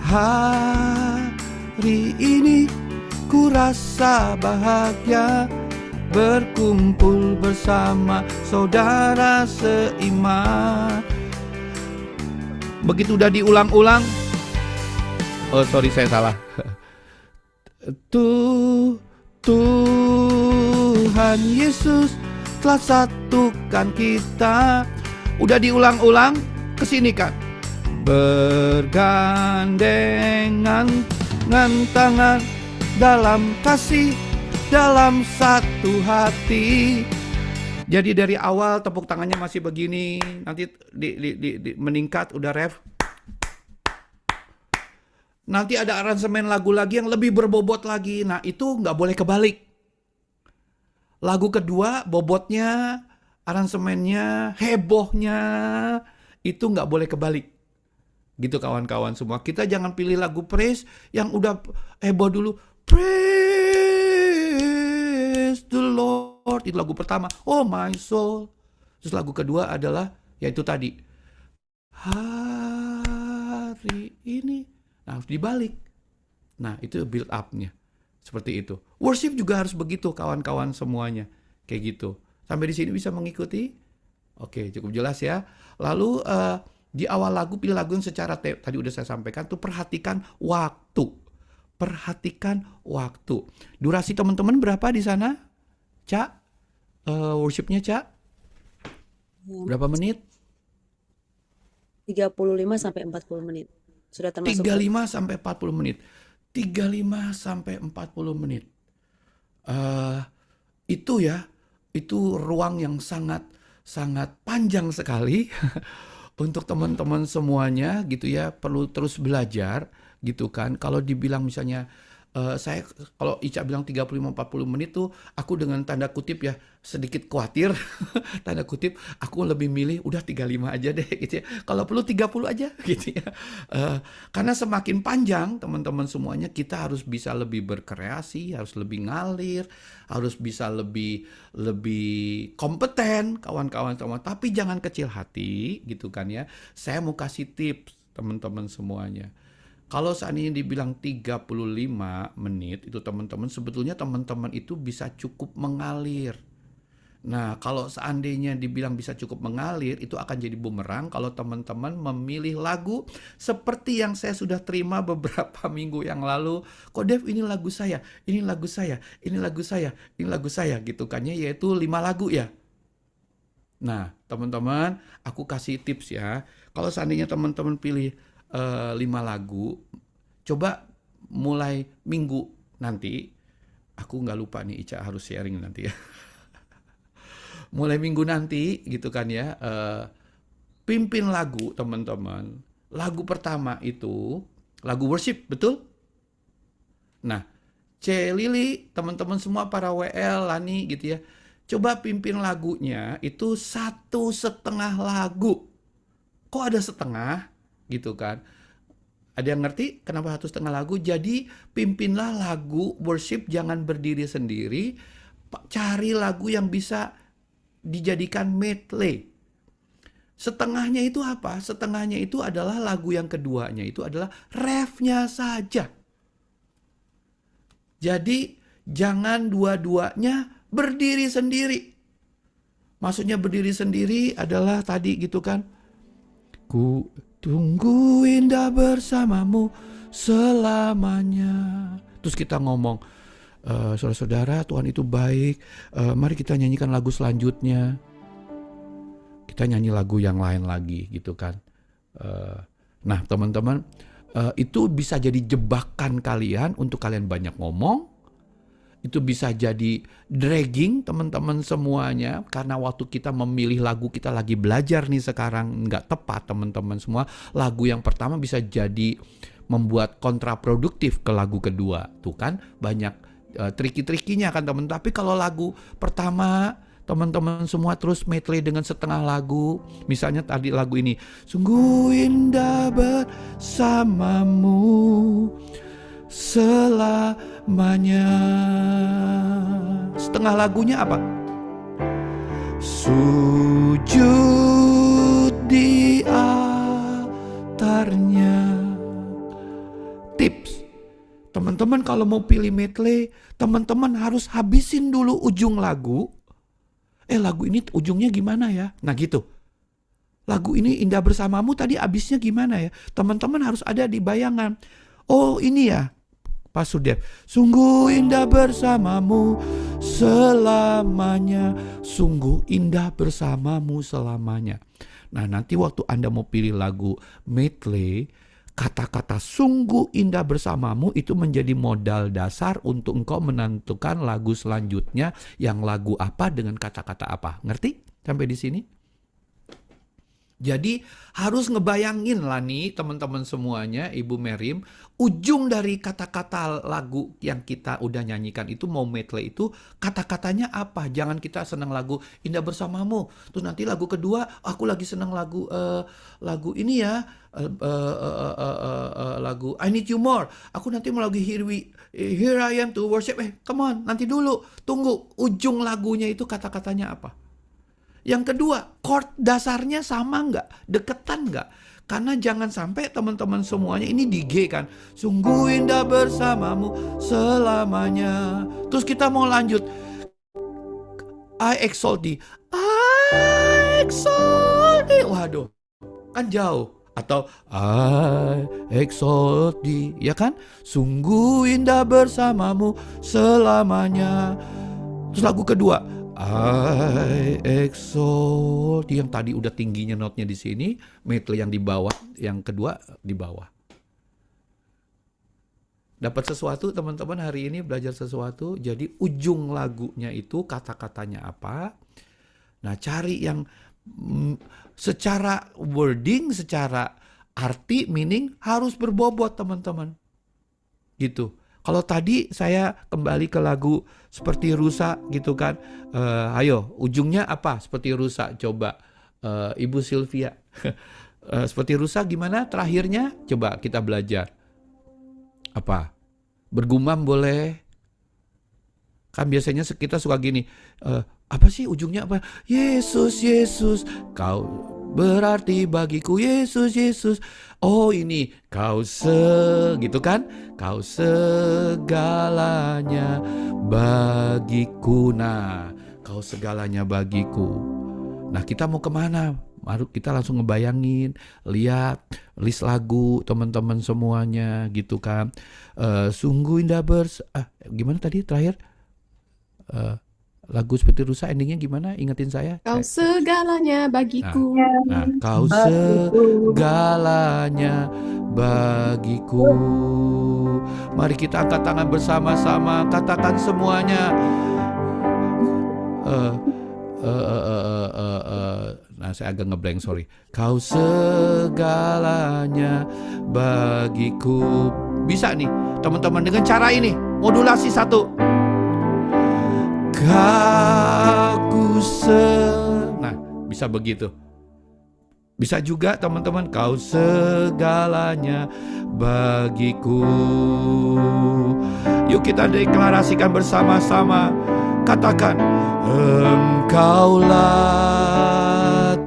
Hari ini ku rasa bahagia berkumpul bersama saudara seiman. Begitu udah diulang-ulang. Oh sorry saya salah. Tuhan Yesus telah satukan kita. Udah diulang-ulang, kesini kan. Bergandengan tangan dalam kasih, dalam satu hati. Jadi dari awal tepuk tangannya masih begini, nanti meningkat udah ref. Nanti ada aransemen lagu lagi yang lebih berbobot lagi. Nah itu nggak boleh kebalik. Lagu kedua bobotnya, aransemennya, hebohnya itu nggak boleh kebalik. Gitu kawan-kawan semua. Kita jangan pilih lagu praise yang udah heboh dulu. Praise the Lord. Itu lagu pertama. Oh my soul. Terus lagu kedua adalah yaitu tadi. Hari ini. Nah harus dibalik. Nah itu build up-nya. Seperti itu. Worship juga harus begitu kawan-kawan semuanya. Kayak gitu. Sampai di sini bisa mengikuti? Oke cukup jelas ya. Lalu di awal lagu pilih lagu yang secara tadi udah saya sampaikan tuh perhatikan waktu. Perhatikan waktu. Durasi teman-teman berapa di sana? Cak? Worshipnya Cak? Berapa menit? 35 sampai 40 menit. Sudah termasuk 35 sampai 40 menit. 35 sampai 40 menit. Itu ya, itu ruang yang sangat panjang sekali untuk teman-teman semuanya gitu ya, perlu terus belajar gitu kan. Kalau dibilang misalnya saya kalau Ica bilang 35-40 menit tuh aku dengan tanda kutip ya sedikit khawatir tanda kutip aku lebih milih udah 35 aja deh gitu ya. Kalau perlu 30 aja gitu ya. Karena semakin panjang teman-teman semuanya kita harus bisa lebih berkreasi, harus lebih ngalir, harus bisa lebih kompeten kawan-kawan semua. Tapi jangan kecil hati gitu kan ya. Saya mau kasih tips teman-teman semuanya. Kalau seandainya dibilang 35 menit, itu teman-teman, sebetulnya teman-teman itu bisa cukup mengalir. Nah, kalau seandainya dibilang bisa cukup mengalir, itu akan jadi bumerang kalau teman-teman memilih lagu seperti yang saya sudah terima beberapa minggu yang lalu. Kok Dev ini lagu saya, ini lagu saya, ini lagu saya, ini lagu saya gitu kan ya, yaitu 5 lagu ya. Nah, teman-teman, aku kasih tips ya. Kalau seandainya teman-teman pilih 5 lagu, coba mulai minggu nanti, aku nggak lupa nih Ica harus sharing nanti ya. Mulai minggu nanti gitu kan ya, pimpin lagu teman-teman. Lagu pertama itu lagu worship, betul? Nah, C. Lili, teman-teman semua para WL, Lani gitu ya, coba pimpin lagunya itu 1,5 lagu. Kok ada setengah? Gitu kan. Ada yang ngerti kenapa 1,5 lagu? Jadi pimpinlah lagu worship, jangan berdiri sendiri. Cari lagu yang bisa dijadikan medley. Setengahnya itu apa? Setengahnya itu adalah lagu yang keduanya, itu adalah refnya saja. Jadi jangan dua-duanya berdiri sendiri. Maksudnya berdiri sendiri adalah tadi gitu kan. Ku tunggu indah bersamamu selamanya. Terus kita ngomong, saudara-saudara, Tuhan itu baik. Mari kita nyanyikan lagu selanjutnya. Kita nyanyi lagu yang lain lagi gitu kan. Nah teman-teman, itu bisa jadi jebakan kalian untuk kalian banyak ngomong Itu bisa jadi dragging teman-teman semuanya, karena waktu kita memilih lagu, kita lagi belajar nih sekarang, nggak tepat teman-teman semua. Lagu yang pertama bisa jadi membuat kontraproduktif ke lagu kedua. Tuh kan banyak triki-trikinya kan teman. Tapi kalau lagu pertama teman-teman semua terus medley dengan setengah lagu, misalnya tadi lagu ini, sungguh indah bersamamu selamanya. Setengah lagunya apa? Sujud di altarnya. Tips, teman-teman kalau mau pilih medley, teman-teman harus habisin dulu ujung lagu. Lagu ini ujungnya gimana ya? Nah gitu. Lagu ini Indah Bersamamu tadi habisnya gimana ya? Teman-teman harus ada di bayangan. Oh ini ya, Pak Sudev, sungguh indah bersamamu selamanya. Sungguh indah bersamamu selamanya. Nah nanti waktu Anda mau pilih lagu medley, kata-kata sungguh indah bersamamu itu menjadi modal dasar untuk engkau menentukan lagu selanjutnya yang lagu apa dengan kata-kata apa. Ngerti sampai di sini? Jadi harus ngebayangin lah nih teman-teman semuanya, Ibu Merim, ujung dari kata-kata lagu yang kita udah nyanyikan itu mau medley itu kata-katanya apa. Jangan kita senang lagu Indah Bersamamu, terus nanti lagu kedua aku lagi senang lagu ini ya, lagu I Need You More. Aku nanti mau lagu Here I Am to Worship. Come on, nanti dulu, tunggu ujung lagunya itu kata-katanya apa. Yang kedua, chord dasarnya sama nggak? Deketan nggak? Karena jangan sampai teman-teman semuanya ini di G kan. Sungguh indah bersamamu selamanya. Terus kita mau lanjut. I exalt thee. I exalt thee. Waduh, kan jauh. Atau I exalt thee. Ya kan? Sungguh indah bersamamu selamanya. Terus lagu kedua. I exalt, yang tadi udah tingginya notnya di sini, medley yang di bawah, yang kedua di bawah. Dapat sesuatu teman-teman hari ini, belajar sesuatu. Jadi ujung lagunya itu kata-katanya apa. Nah cari yang secara wording, secara arti, meaning harus berbobot teman-teman. Gitu. Kalau tadi saya kembali ke lagu Seperti Rusa gitu kan. Ayo, ujungnya apa? Seperti Rusa. Coba Ibu Sylvia. Seperti Rusa gimana terakhirnya? Coba kita belajar. Apa? Bergumam boleh. Kan biasanya kita suka gini. Apa sih ujungnya apa? Yesus, Yesus, kau berarti bagiku, Yesus, Yesus. Oh ini, kau gitu kan? Kau segalanya bagiku. Nah, kau segalanya bagiku. Nah, kita mau kemana? Mari kita langsung ngebayangin, lihat list lagu teman-teman semuanya gitu kan. Sungguh indah gimana tadi terakhir? Lagu Seperti Rusa endingnya gimana? Ingetin saya. Kau segalanya bagiku. Nah, kau segalanya bagiku. Mari kita angkat tangan bersama-sama, katakan semuanya. Nah, saya agak ngeblank, sorry. Kau segalanya bagiku. Bisa nih, teman-teman dengan cara ini, modulasi satu. Nah, bisa begitu. Bisa juga teman-teman, kau segalanya bagiku. Yuk kita deklarasikan bersama-sama. Katakan, Engkaulah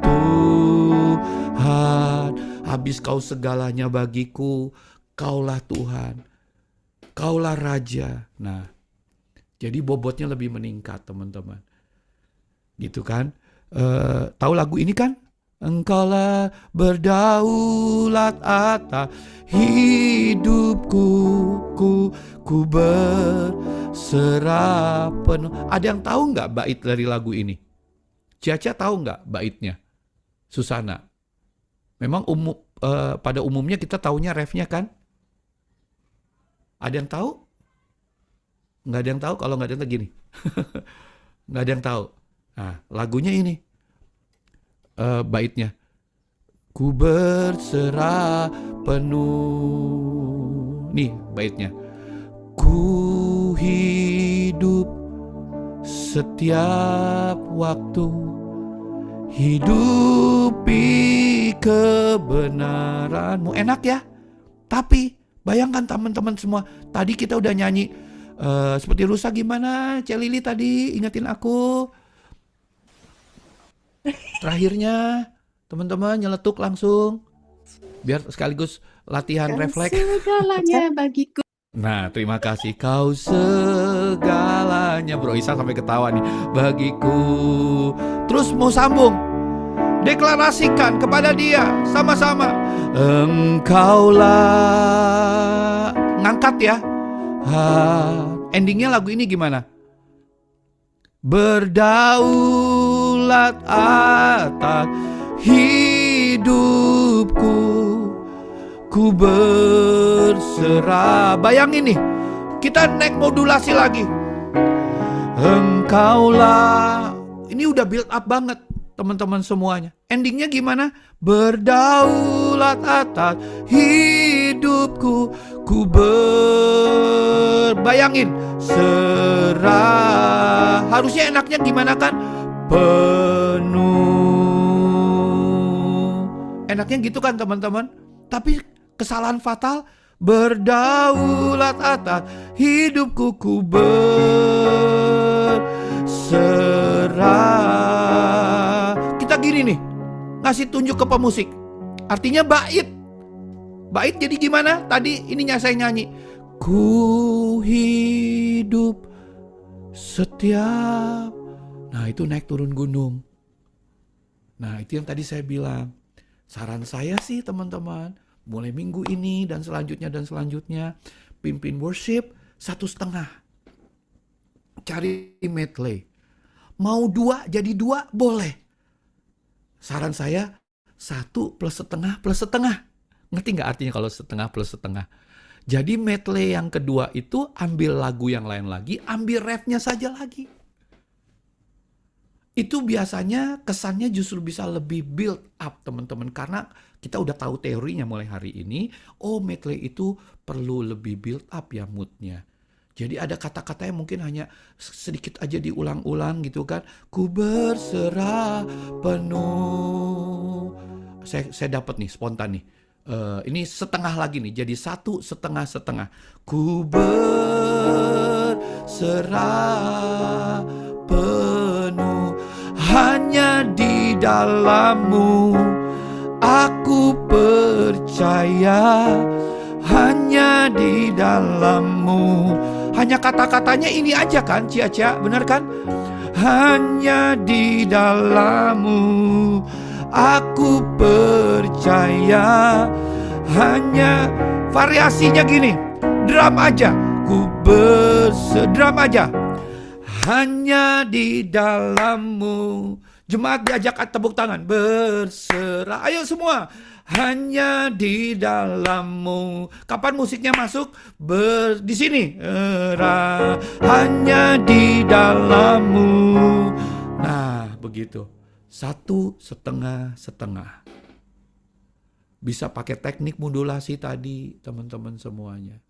Tuhan. Habis kau segalanya bagiku, kaulah Tuhan. Kaulah Raja. Nah, jadi bobotnya lebih meningkat teman-teman. Gitu kan. Tahu lagu ini kan? Engkaulah berdaulat atas hidupku, ku berserah penuh. Ada yang tahu nggak bait dari lagu ini? Ciaca tahu nggak baitnya? Susana. Memang pada umumnya kita taunya refnya kan? Ada yang tahu? Nggak ada yang tahu. Kalau nggak ada yang tahu gini. Nggak ada yang tahu. Nah, lagunya ini. Baitnya. Ku berserah penuh. Nih baitnya. Ku hidup setiap waktu, hidupi kebenaranmu. Enak ya? Tapi bayangkan teman-teman semua, tadi kita udah nyanyi seperti rusa gimana? Celili tadi ingetin aku. Terakhirnya teman-teman nyeletuk langsung. Biar sekaligus latihan Kau refleks. segalanya bagiku. Nah, terima kasih. Kau segalanya. Bro Isa sampai ketawa nih. Bagiku. Terus mau sambung. Deklarasikan kepada dia. Sama-sama. Engkaulah. Ngangkat ya. Endingnya lagu ini gimana? Berdaulat atas hidupku, ku berserah. Bayangin nih, kita naik modulasi lagi. Engkaulah. Ini udah build up banget teman-teman semuanya. Endingnya gimana? Berdaulat atas hidupku, ku bayangin, serah. Harusnya enaknya gimana kan? Penuh. Enaknya gitu kan teman-teman? Tapi kesalahan fatal, berdaulat atas hidupku, ku berserah. Kita gini nih, ngasih tunjuk ke pemusik. Artinya bait. Bait jadi gimana? Tadi ininya saya nyanyi. Ku hidup setiap. Nah itu naik turun gunung. Nah itu yang tadi saya bilang. Saran saya sih teman-teman, mulai minggu ini dan selanjutnya, pimpin worship 1,5. Cari medley. Mau 2 jadi 2 boleh. Saran saya 1 plus setengah plus setengah. Ngerti nggak artinya kalau setengah plus setengah? Jadi medley yang kedua itu ambil lagu yang lain lagi, ambil refnya saja lagi. Itu biasanya kesannya justru bisa lebih build up teman-teman. Karena kita udah tahu teorinya mulai hari ini. Oh medley itu perlu lebih build up ya moodnya. Jadi ada kata-kata yang mungkin hanya sedikit aja diulang-ulang gitu kan. Ku berserah penuh. Saya dapat nih spontan nih. Ini setengah lagi nih. Jadi 1 setengah. Ku berserah penuh. Hanya di dalam-Mu aku percaya. Hanya di dalam-Mu. Hanya kata-katanya ini aja kan, Cia-Cia, benar kan? Hanya di dalam-Mu aku percaya. Hanya variasinya gini, drum aja. Drum aja. Hanya di dalam-Mu. Jemaat diajak tepuk tangan. Berserah. Ayo semua. Hanya di dalam-Mu. Kapan musiknya masuk? Di sini. Hanya di dalam-Mu. Nah, begitu. 1 setengah. Bisa pakai teknik modulasi tadi, teman-teman semuanya.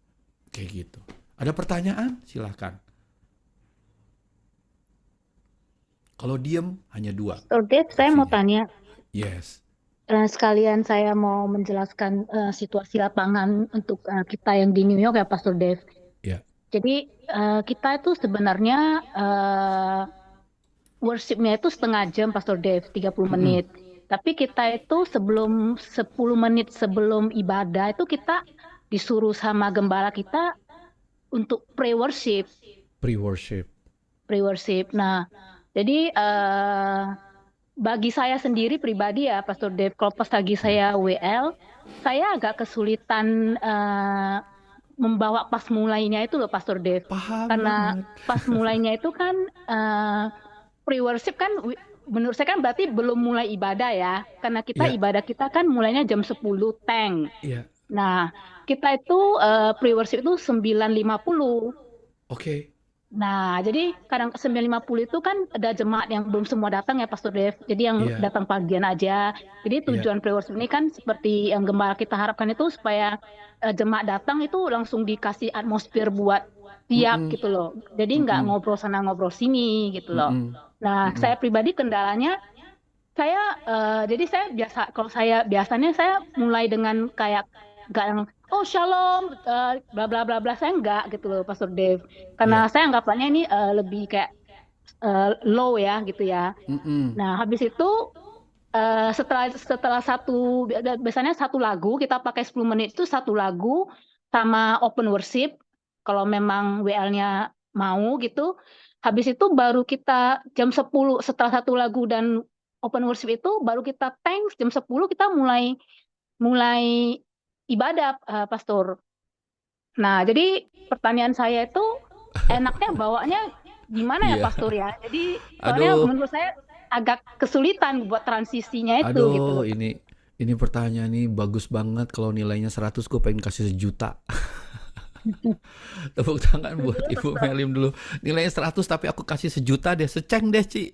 Kayak gitu. Ada pertanyaan? Silahkan. Kalau diem hanya 2. Pastor Dave, saya mau opsinya. tanya. Yes. Sekalian saya mau menjelaskan situasi lapangan untuk kita yang di New York ya, Pastor Dave. Ya. Jadi kita itu sebenarnya worship-nya itu setengah jam, Pastor Dave, 30 menit. Tapi kita itu 10 menit sebelum ibadah itu kita disuruh sama gembala kita untuk pre-worship. Pre-worship. Nah, jadi bagi saya sendiri pribadi ya, Pastor Dave, kalau pas lagi saya WL, saya agak kesulitan membawa pas mulainya itu loh, Pastor Dave. Paham Karena banget. pas mulainya itu kan pre-worship kan menurut saya kan berarti belum mulai ibadah ya. Karena kita ibadah kita kan mulainya jam 10 teng. Iya. Nah, kita itu pre-worship itu 9.50. Oke. Nah, jadi kadang 9.50 itu kan ada jemaat yang belum semua datang ya Pastor Dev. Jadi yang Iya, datang pagian aja. Jadi iya. tujuan pre-worship ini kan seperti yang gembala kita harapkan itu supaya jemaat datang itu langsung dikasih atmosfer buat siap Mm-mm, gitu loh. Jadi nggak mm-mm, ngobrol sana ngobrol sini gitu loh. mm-mm, Nah, mm-mm. saya pribadi kendalanya saya jadi saya biasa kalau saya biasanya saya mulai dengan kayak nggak yang oh shalom bla bla bla bla saya nggak gitu loh Pastor Dev Iya. karena saya anggapannya ini lebih kayak low ya gitu ya. Mm-mm. Nah habis itu setelah setelah biasanya satu lagu kita pakai 10 menit itu satu lagu sama open worship kalau memang WL-nya mau gitu. Habis itu baru kita jam 10 setelah satu lagu dan open worship itu baru kita thanks jam 10 kita mulai mulai ibadah Pastor. Nah, jadi pertanyaan saya itu enaknya bawanya gimana ya Iya. Pastor ya? Jadi soalnya Aduh, menurut saya agak kesulitan buat transisinya itu gitu aduh, loh. ini pertanyaan ini bagus banget. Kalau nilainya 100, gue pengen kasih 1 juta. Tepuk tangan buat Betul, Ibu Pastor. Melim dulu. Nilainya 100 tapi aku kasih 1 juta deh. Seceng deh, Ci.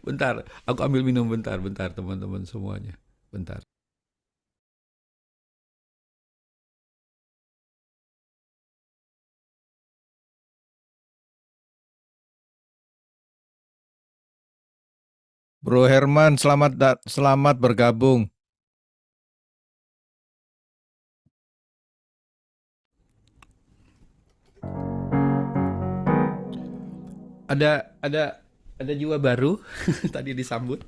Bentar, aku ambil minum bentar teman-teman semuanya. Bentar. Bro Herman, selamat bergabung. Ada jiwa baru tadi disambut.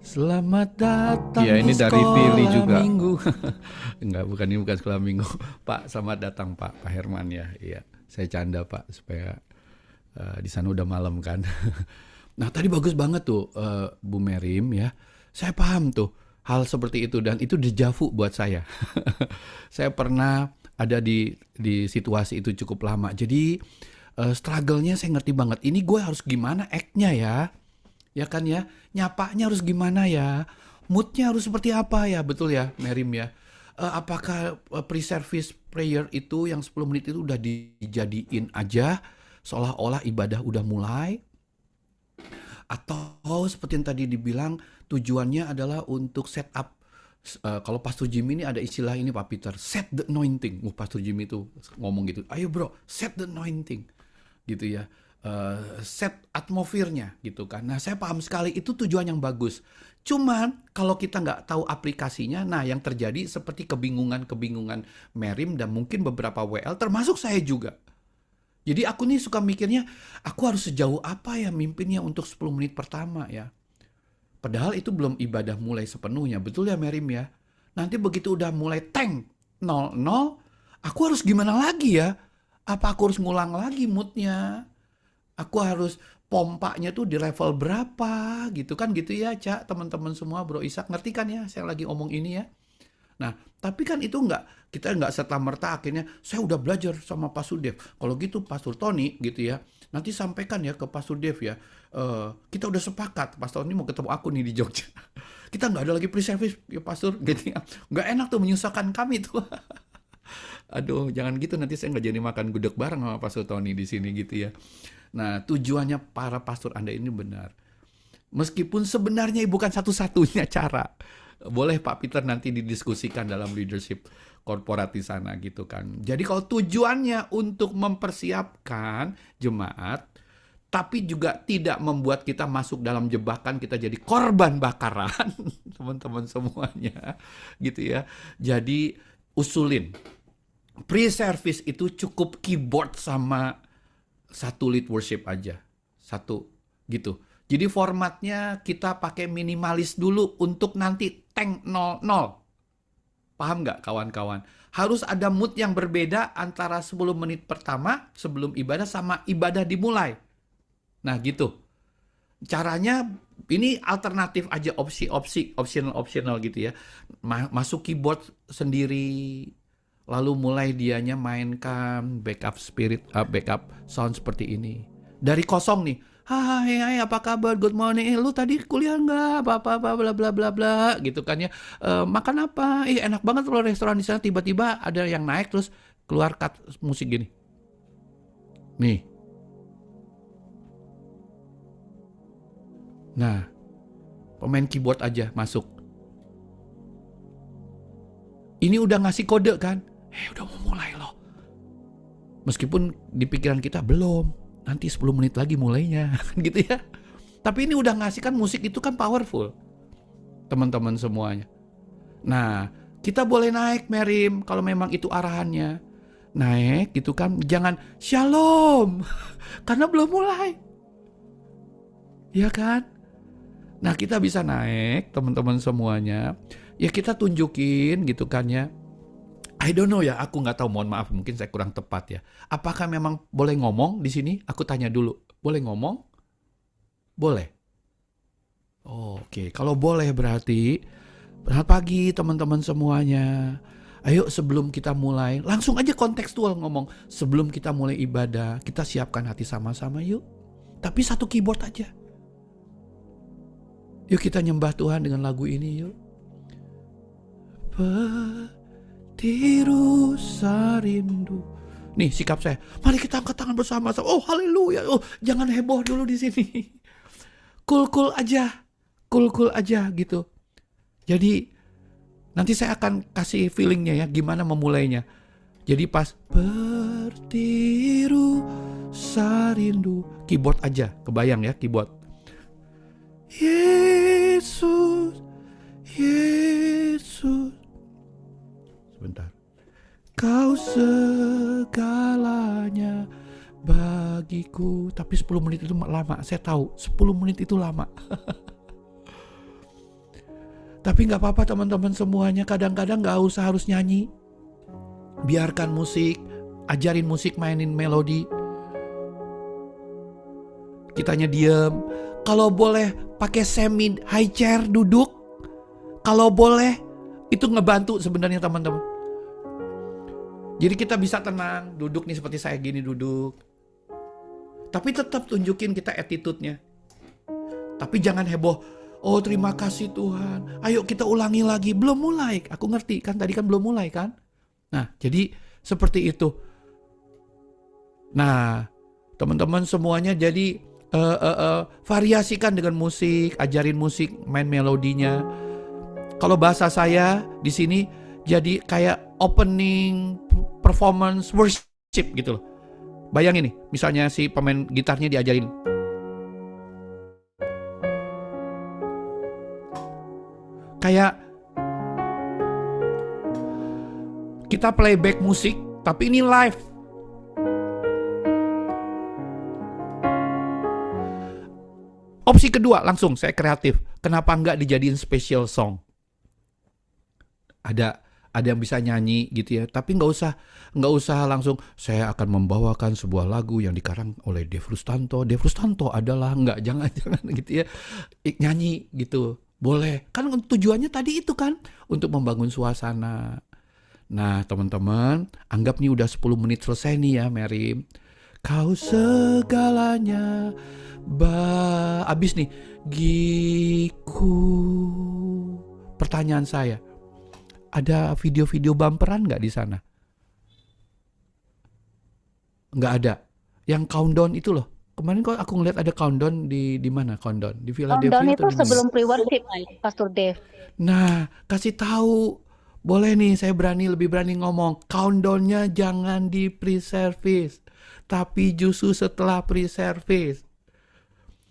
Selamat datang Ya, ini di dari Philly sekolah juga. minggu. Enggak, ini bukan sekolah minggu. Pak, selamat datang Pak Herman ya. Iya, saya canda Pak supaya di sana udah malam kan. Nah, tadi bagus banget tuh Bu Merim ya. Saya paham tuh hal seperti itu dan itu deja vu buat saya. Saya pernah ada di situasi itu cukup lama. Jadi struggle-nya saya ngerti banget. Ini gue harus gimana act-nya ya? Ya kan ya, nyapanya harus gimana ya, moodnya harus seperti apa ya, betul ya Merim ya. Apakah pre-service prayer itu yang 10 menit itu udah dijadiin aja seolah-olah ibadah udah mulai, atau seperti yang tadi dibilang tujuannya adalah untuk set up. Kalau Pastor Jim ini ada istilah ini Pak Peter, set the anointing. Pastor Jim itu ngomong gitu, ayo bro, set the anointing gitu ya. Set atmosfernya gitu kan. Nah saya paham sekali itu tujuan yang bagus. Cuman kalau kita nggak tahu aplikasinya, nah yang terjadi seperti kebingungan Merim dan mungkin beberapa WL termasuk saya juga. Jadi aku nih suka mikirnya, aku harus sejauh apa ya mimpinnya untuk 10 menit pertama ya. Padahal itu belum ibadah mulai sepenuhnya, betul ya Merim ya. Nanti begitu udah mulai tank 00, aku harus gimana lagi ya? Apa aku harus ngulang lagi moodnya? Aku harus pompanya tuh di level berapa gitu kan gitu ya Cak, teman-teman semua Bro Ishak ngerti kan ya saya lagi omong ini ya. Nah tapi kan itu kita nggak serta-merta akhirnya saya udah belajar sama Pastor Dev. Kalau gitu Pastor Tony gitu ya, nanti sampaikan ya ke Pastor Dev ya. Kita udah sepakat Pastor Tony mau ketemu aku nih di Jogja. Kita nggak ada lagi pre-service ya Pastor gitu ya. Nggak enak tuh menyusahkan kami tuh. Aduh jangan gitu nanti saya nggak jadi makan gudeg bareng sama Pastor Tony di sini gitu ya. Nah, tujuannya para pastor Anda ini benar. Meskipun sebenarnya bukan satu-satunya cara. Boleh Pak Peter nanti didiskusikan dalam leadership korporat di sana gitu kan. Jadi kalau tujuannya untuk mempersiapkan jemaat, tapi juga tidak membuat kita masuk dalam jebakan kita jadi korban bakaran, teman-teman semuanya, gitu ya. Jadi usulin, pre-service itu cukup keyboard sama satu lead worship aja. Satu gitu. Jadi formatnya kita pakai minimalis dulu untuk nanti tank 00. Paham nggak kawan-kawan? Harus ada mood yang berbeda antara 10 menit pertama sebelum ibadah sama ibadah dimulai. Nah gitu. Caranya ini alternatif aja, optional gitu ya. Masuk keyboard sendiri, lalu mulai dianya mainkan backup sound seperti ini. Dari kosong nih. Hai, apa kabar? Good morning. Lu tadi kuliah nggak? Apa bla bla bla bla gitu kan ya. Makan apa? Enak banget loh restoran di sana. Tiba-tiba ada yang naik terus keluar cut musik gini. Nih. Nah, pemain keyboard aja masuk. Ini udah ngasih kode kan? Udah mau mulai loh. Meskipun di pikiran kita belum, nanti 10 menit lagi mulainya, gitu ya. Tapi ini udah ngasih kan, musik itu kan powerful, teman-teman semuanya. Nah, kita boleh naik Merim kalau memang itu arahannya. Naik gitu kan, jangan shalom, karena belum mulai. Ya kan? Nah, kita bisa naik teman-teman semuanya. Ya kita tunjukin gitu kan ya. I don't know ya, aku nggak tahu, mohon maaf, mungkin saya kurang tepat ya. Apakah memang boleh ngomong di sini? Aku tanya dulu, boleh ngomong? Boleh. Oke, kalau boleh berarti selamat pagi teman-teman semuanya. Ayo sebelum kita mulai, langsung aja kontekstual ngomong. Sebelum kita mulai ibadah, kita siapkan hati sama-sama yuk. Tapi satu keyboard aja. Yuk kita nyembah Tuhan dengan lagu ini yuk. Petiru sarindu. Nih sikap saya. Mari kita angkat tangan bersama-sama. Oh haleluya. Oh jangan heboh dulu di sini. Cool aja. Cool aja gitu. Jadi nanti saya akan kasih feelingnya ya, gimana memulainya. Jadi pas petiru sarindu, keyboard aja, kebayang ya keyboard. Yesus. Sebentar. Kau segalanya bagiku. Tapi 10 menit itu lama, saya tahu 10 menit itu lama. Tapi gak apa-apa teman-teman semuanya, kadang-kadang gak usah harus nyanyi. Biarkan musik, ajarin musik, mainin melodi. Kitanya diem. Kalau boleh pakai semi high chair duduk. Kalau boleh itu ngebantu sebenarnya teman-teman. Jadi kita bisa tenang, duduk nih seperti saya gini duduk. Tapi tetap tunjukin kita attitude-nya. Tapi jangan heboh. Oh terima kasih Tuhan. Ayo kita ulangi lagi. Belum mulai. Aku ngerti kan, tadi kan belum mulai kan. Nah jadi seperti itu. Nah teman-teman semuanya jadi variasikan dengan musik. Ajarin musik, main melodinya. Kalau bahasa saya di sini jadi kayak opening performance worship gitu loh. Bayangin nih, misalnya si pemain gitarnya diajarin. Kayak kita playback musik, tapi ini live. Opsi kedua langsung saya kreatif. Kenapa enggak dijadiin special song? Ada yang bisa nyanyi gitu ya, tapi nggak usah langsung saya akan membawakan sebuah lagu yang dikarang oleh Dave Rustanto. Dave Rustanto adalah jangan gitu ya, nyanyi gitu. Boleh, kan tujuannya tadi itu kan untuk membangun suasana. Nah teman-teman, anggap nih udah 10 menit selesai nih ya Mary. Kau segalanya, abis nih, giku. Pertanyaan saya, ada video-video bumperan nggak di sana? Nggak ada. Yang countdown itu loh. Kemarin kok aku ngeliat ada countdown di mana countdown? Di Philadelphia Countdown atau itu di mana? sebelum pre-worship, Pastor Dave. Nah, kasih tahu. Boleh nih, saya lebih berani ngomong. Countdownnya jangan di pre-service, tapi justru setelah pre-service.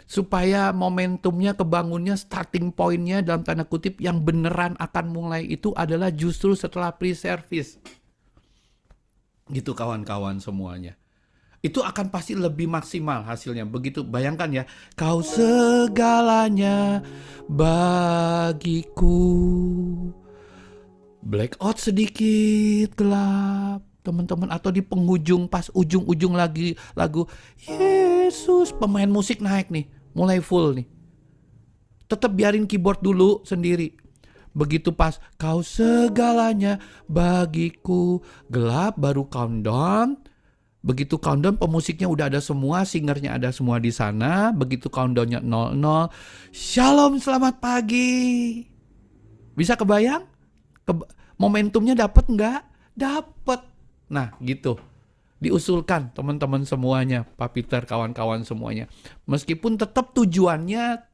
Supaya momentumnya, kebangunnya, starting pointnya dalam tanda kutip yang beneran akan mulai itu adalah justru setelah pre-service. Gitu kawan-kawan semuanya. Itu akan pasti lebih maksimal hasilnya. Begitu, bayangkan ya. Kau segalanya bagiku. Blackout sedikit gelap. Teman-teman, atau di penghujung, pas ujung-ujung lagi lagu Yesus, pemain musik naik nih. Mulai full nih. Tetap biarin keyboard dulu sendiri. Begitu pas kau segalanya bagiku gelap, baru countdown. Begitu countdown, pemusiknya udah ada semua, singernya ada semua di sana. Begitu countdownnya 00, Shalom, selamat pagi. Bisa kebayang? Momentumnya dapat nggak? Dapat. Nah, gitu. Diusulkan teman-teman semuanya, Pak Peter, kawan-kawan semuanya. Meskipun tetap tujuannya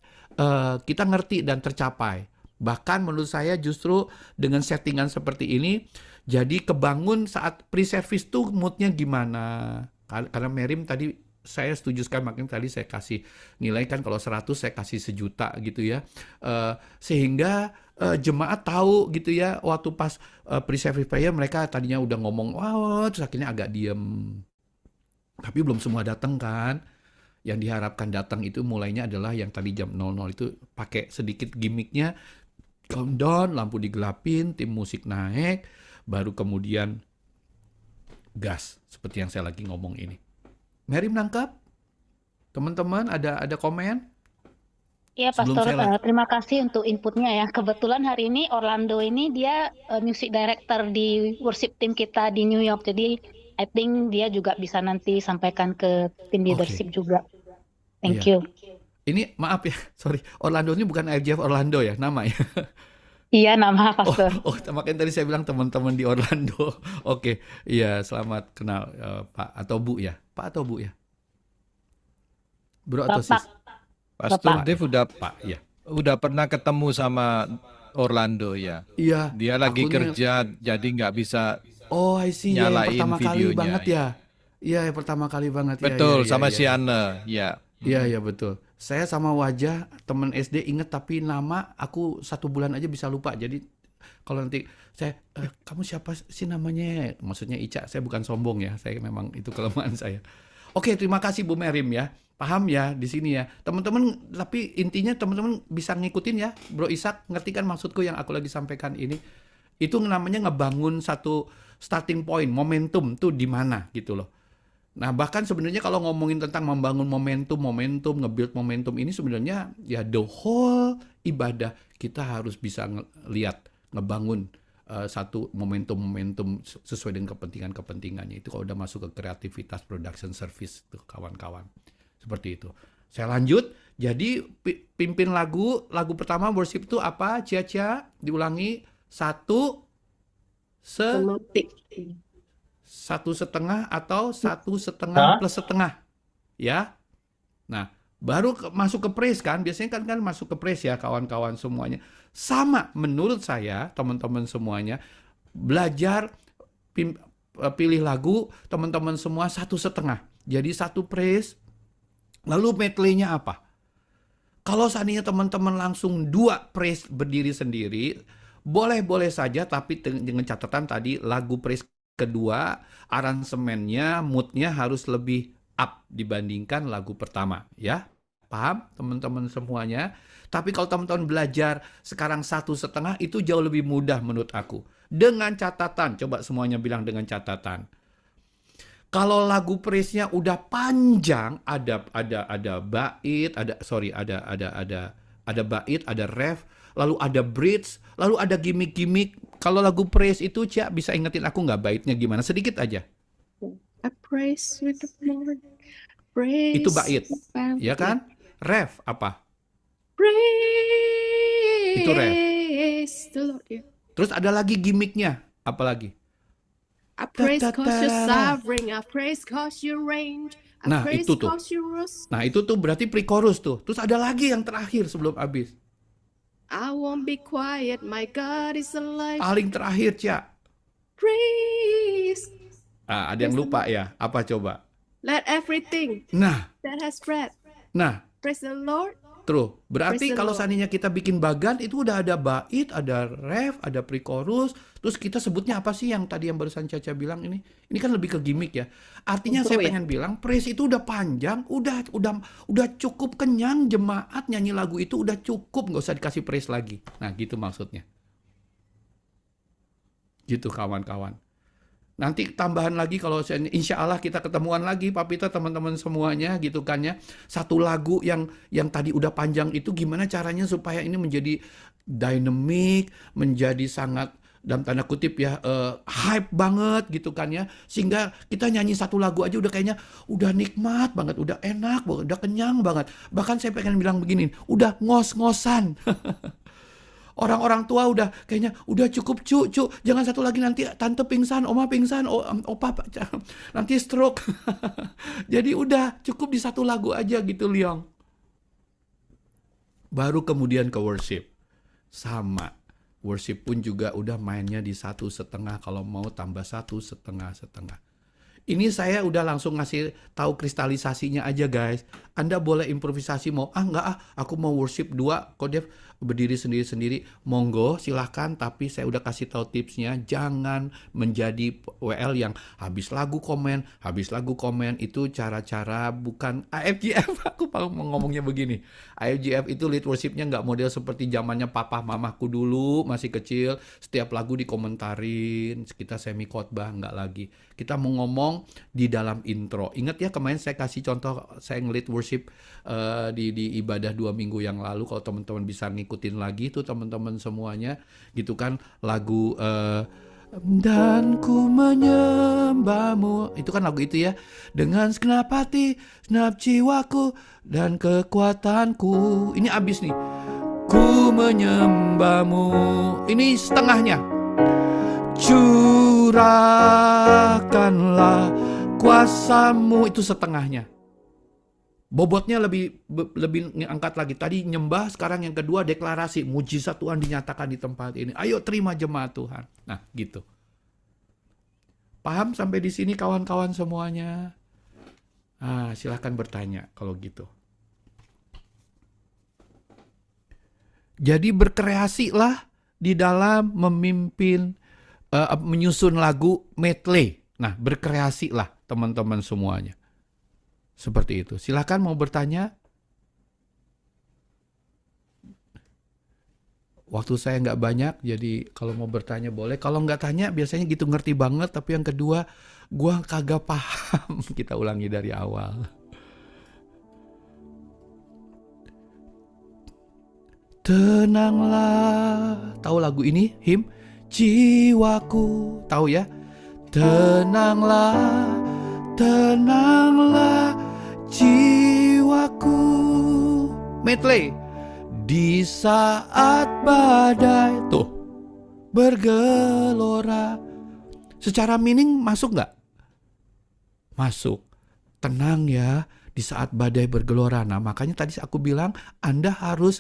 kita ngerti dan tercapai. Bahkan menurut saya justru dengan settingan seperti ini, jadi kebangun saat pre-service tuh moodnya gimana. Karena Merim tadi saya setuju sekali, makanya tadi saya kasih nilai kan kalau 100 saya kasih 1 juta gitu ya. Sehingga jemaat tahu gitu ya, waktu pas pre-service prayer mereka tadinya udah ngomong, wah, terus akhirnya agak diem. Tapi belum semua datang kan. Yang diharapkan datang itu mulainya adalah yang tadi jam 00 itu pakai sedikit gimmicknya, countdown, lampu digelapin, tim musik naik, baru kemudian gas, seperti yang saya lagi ngomong ini. Mary menangkap? Teman-teman ada komen? Iya, Sebelum Pastor, saya terima kasih untuk inputnya ya. Kebetulan hari ini Orlando ini dia music director di worship team kita di New York. Jadi I think dia juga bisa nanti sampaikan ke tim leadership juga. Thank Iya. you. Ini maaf ya, sorry. Orlando ini bukan IJF Orlando ya, nama ya? Iya, nama Pastor. Makanya tadi saya bilang teman-teman di Orlando. Oke, iya, selamat kenal Pak atau Bu ya? Pak atau Bu ya? Bro atau Bapak. sis? Pastor Bapak. Dave Pak, iya. udah pernah ketemu sama Orlando ya. Iya. Dia lagi akunnya- kerja jadi nggak bisa. Oh, I see. Ya, yang Nyalain pertama kali videonya. banget ya. Iya, yang pertama kali banget. Ya, Betul, ya, sama ya, si ya. Anne. Ya. Iya, iya betul. Saya sama wajah temen SD inget, tapi nama aku 1 bulan aja bisa lupa. Jadi kalau nanti saya, kamu siapa sih namanya? Maksudnya Ica, saya bukan sombong ya. Saya memang itu kelemahan saya. Oke, terima kasih Bu Merim ya. Paham ya di sini ya. Teman-teman, tapi intinya teman-teman bisa ngikutin ya. Bro Ishak, ngerti kan maksudku yang aku lagi sampaikan ini? Itu namanya ngebangun satu starting point, momentum tuh di mana gitu loh. Nah, bahkan sebenarnya kalau ngomongin tentang membangun momentum, nge-build momentum ini sebenarnya ya the whole ibadah kita harus bisa lihat, ngebangun satu momentum sesuai dengan kepentingannya. Itu kalau udah masuk ke kreativitas, production service tuh kawan-kawan. Seperti itu. Saya lanjut. Jadi pimpin lagu pertama worship itu apa? Cia-cia diulangi 1 Semantik. 1,5 atau 1,5 plus setengah, ya. Nah, baru masuk ke praise kan, biasanya kan masuk ke praise ya kawan-kawan semuanya. Sama menurut saya teman-teman semuanya, belajar pilih lagu teman-teman semua 1,5. Jadi 1 praise, lalu medley-nya apa? Kalau seandainya teman-teman langsung 2 praise berdiri sendiri, boleh-boleh saja, tapi dengan catatan tadi lagu praise kedua, aransemennya, moodnya harus lebih up dibandingkan lagu pertama, ya. Paham teman-teman semuanya? Tapi kalau teman-teman belajar sekarang 1,5 itu jauh lebih mudah menurut aku. Dengan catatan, coba semuanya bilang dengan catatan. Kalau lagu praise-nya udah panjang, ada bait, ada bait, ada ref, lalu ada bridge, lalu ada gimmick-gimmick. Kalau lagu praise itu, Cia, bisa ingetin aku nggak baitnya gimana? Sedikit aja. I praise with the Lord. Praise. Itu bait, ya kan? Ref apa? Praise. Itu ref. the Lord. Yeah. Terus ada lagi gimmicknya, apa lagi? I praise cause you're Ta-ta-ta. sovereign. I praise cause you reign. I Nah, praise itu tuh. cause you rose. Nah, itu tuh berarti pre-chorus tuh. Terus ada lagi yang terakhir sebelum habis. I won't be quiet. My God is alive. Paling terakhir, Cia. Praise. Ada yang lupa ya. Apa coba? Let everything Nah, that has breath praise the Lord. True. Berarti Praise the kalau Lord. seandainya kita bikin bagan itu udah ada bait, ada ref, ada pre-chorus, terus kita sebutnya apa sih yang tadi yang barusan Caca bilang ini? Ini kan lebih ke gimmick ya. Artinya Intro saya ya? pengen bilang praise itu udah panjang, udah cukup kenyang jemaat nyanyi lagu itu udah cukup, nggak usah dikasih praise lagi. Nah, gitu maksudnya. Gitu kawan-kawan. Nanti tambahan lagi kalau insya Allah kita ketemuan lagi Pak Peter, teman-teman semuanya gitu kan ya. Satu lagu yang tadi udah panjang itu gimana caranya supaya ini menjadi dynamic, menjadi sangat dalam tanda kutip ya hype banget gitu kan ya. Sehingga kita nyanyi satu lagu aja udah kayaknya udah nikmat banget, udah enak banget, udah kenyang banget. Bahkan saya pengen bilang begini, udah ngos-ngosan. Orang-orang tua udah kayaknya udah cukup cu, jangan satu lagi nanti tante pingsan, oma pingsan, opa nanti stroke. Jadi udah cukup di satu lagu aja gitu Liong. Baru kemudian ke worship. Sama. Worship pun juga udah mainnya di 1,5, kalau mau tambah 1,5. Ini saya udah langsung ngasih tahu kristalisasinya aja guys. Anda boleh improvisasi mau, enggak aku mau worship 2, kok Dev berdiri sendiri-sendiri. Monggo silahkan, tapi saya udah kasih tahu tipsnya. Jangan menjadi WL yang habis lagu komen. Itu cara-cara bukan AFGF. Aku mau ngomongnya begini. AFGF itu lead worshipnya nggak model seperti zamannya papa mamaku dulu, masih kecil. Setiap lagu dikomentarin, kita semi khotbah, nggak lagi. Kita mau ngomong di dalam intro. Ingat ya kemarin saya kasih contoh, saya nge-lead worship di ibadah 2 minggu yang lalu. Kalau teman-teman bisa ngikutin lagi tuh teman-teman semuanya, gitu kan, lagu dan ku menyembahmu, itu kan lagu itu ya, dengan segenap hati, segenap jiwaku dan kekuatanku. Ini abis nih, ku menyembahmu, ini setengahnya. Curahkanlah kuasamu, itu setengahnya. Bobotnya lebih angkat lagi. Tadi nyembah, sekarang yang kedua deklarasi. Mujizat Tuhan dinyatakan di tempat ini. Ayo terima jemaat Tuhan. Nah gitu. Paham sampai di sini kawan-kawan semuanya? Silahkan bertanya kalau gitu. Jadi berkreasilah di dalam memimpin, menyusun lagu medley. Nah, berkreasilah teman-teman semuanya. Seperti itu. Silakan mau bertanya. Waktu saya nggak banyak, jadi kalau mau bertanya boleh. Kalau nggak tanya, biasanya gitu ngerti banget. Tapi yang kedua, gua kagak paham. Kita ulangi dari awal. Tenanglah. Tahu lagu ini? Him? Jiwaku. Tahu ya? Tenanglah, tenanglah jiwaku. Medley. Di saat badai tuh bergelora. Secara meaning masuk nggak? Masuk. Tenang ya di saat badai bergelora. Nah makanya tadi aku bilang Anda harus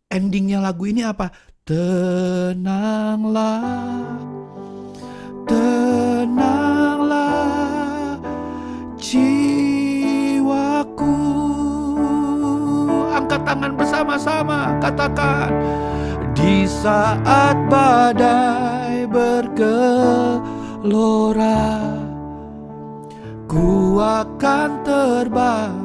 endingnya lagu ini apa? Tenanglah, tenanglah jiwaku. Angkat tangan bersama-sama, katakan. Di saat badai bergelora, ku akan terbang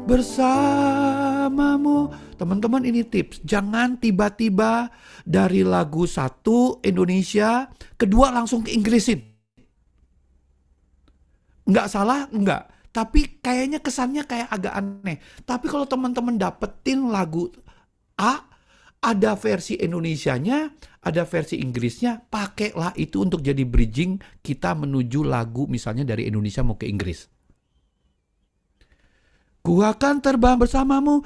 bersamamu. Teman-teman ini tips, jangan tiba-tiba dari lagu 1 Indonesia, kedua langsung ke Inggrisin. Nggak salah, nggak. Tapi kayaknya kesannya kayak agak aneh. Tapi kalau teman-teman dapetin lagu A, ada versi Indonesianya, ada versi Inggrisnya, pakailah itu untuk jadi bridging kita menuju lagu misalnya dari Indonesia mau ke Inggris. Ku akan terbang bersamamu,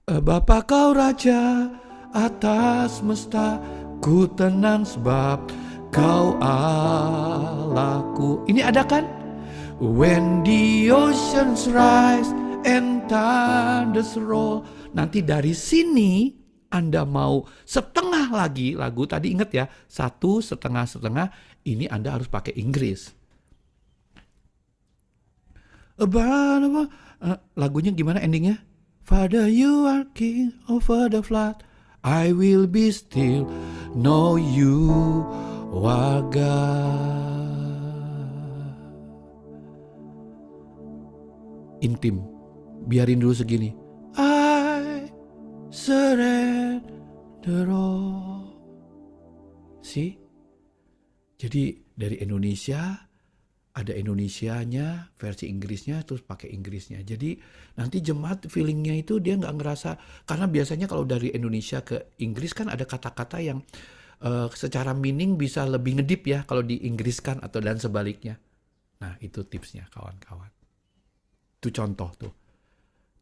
Bapa kau Raja atas semesta, ku tenang sebab kau Allahku. Ini ada kan? When the oceans rise and thunders roll. Nanti dari sini Anda mau setengah lagi lagu, tadi ingat ya, 1,5, ini Anda harus pakai Inggris. Lagunya gimana endingnya? Father, you are king over the flood. I will be still, know you are God. Intim. Biarin dulu segini. I surrender all. See? Jadi dari Indonesia ada Indonesianya, versi Inggrisnya, terus pakai Inggrisnya. Jadi nanti jemaat feelingnya itu dia nggak ngerasa, karena biasanya kalau dari Indonesia ke Inggris kan ada kata-kata yang secara meaning bisa lebih ngedip ya kalau di Inggriskan atau dan sebaliknya. Nah itu tipsnya kawan-kawan. Itu contoh tuh.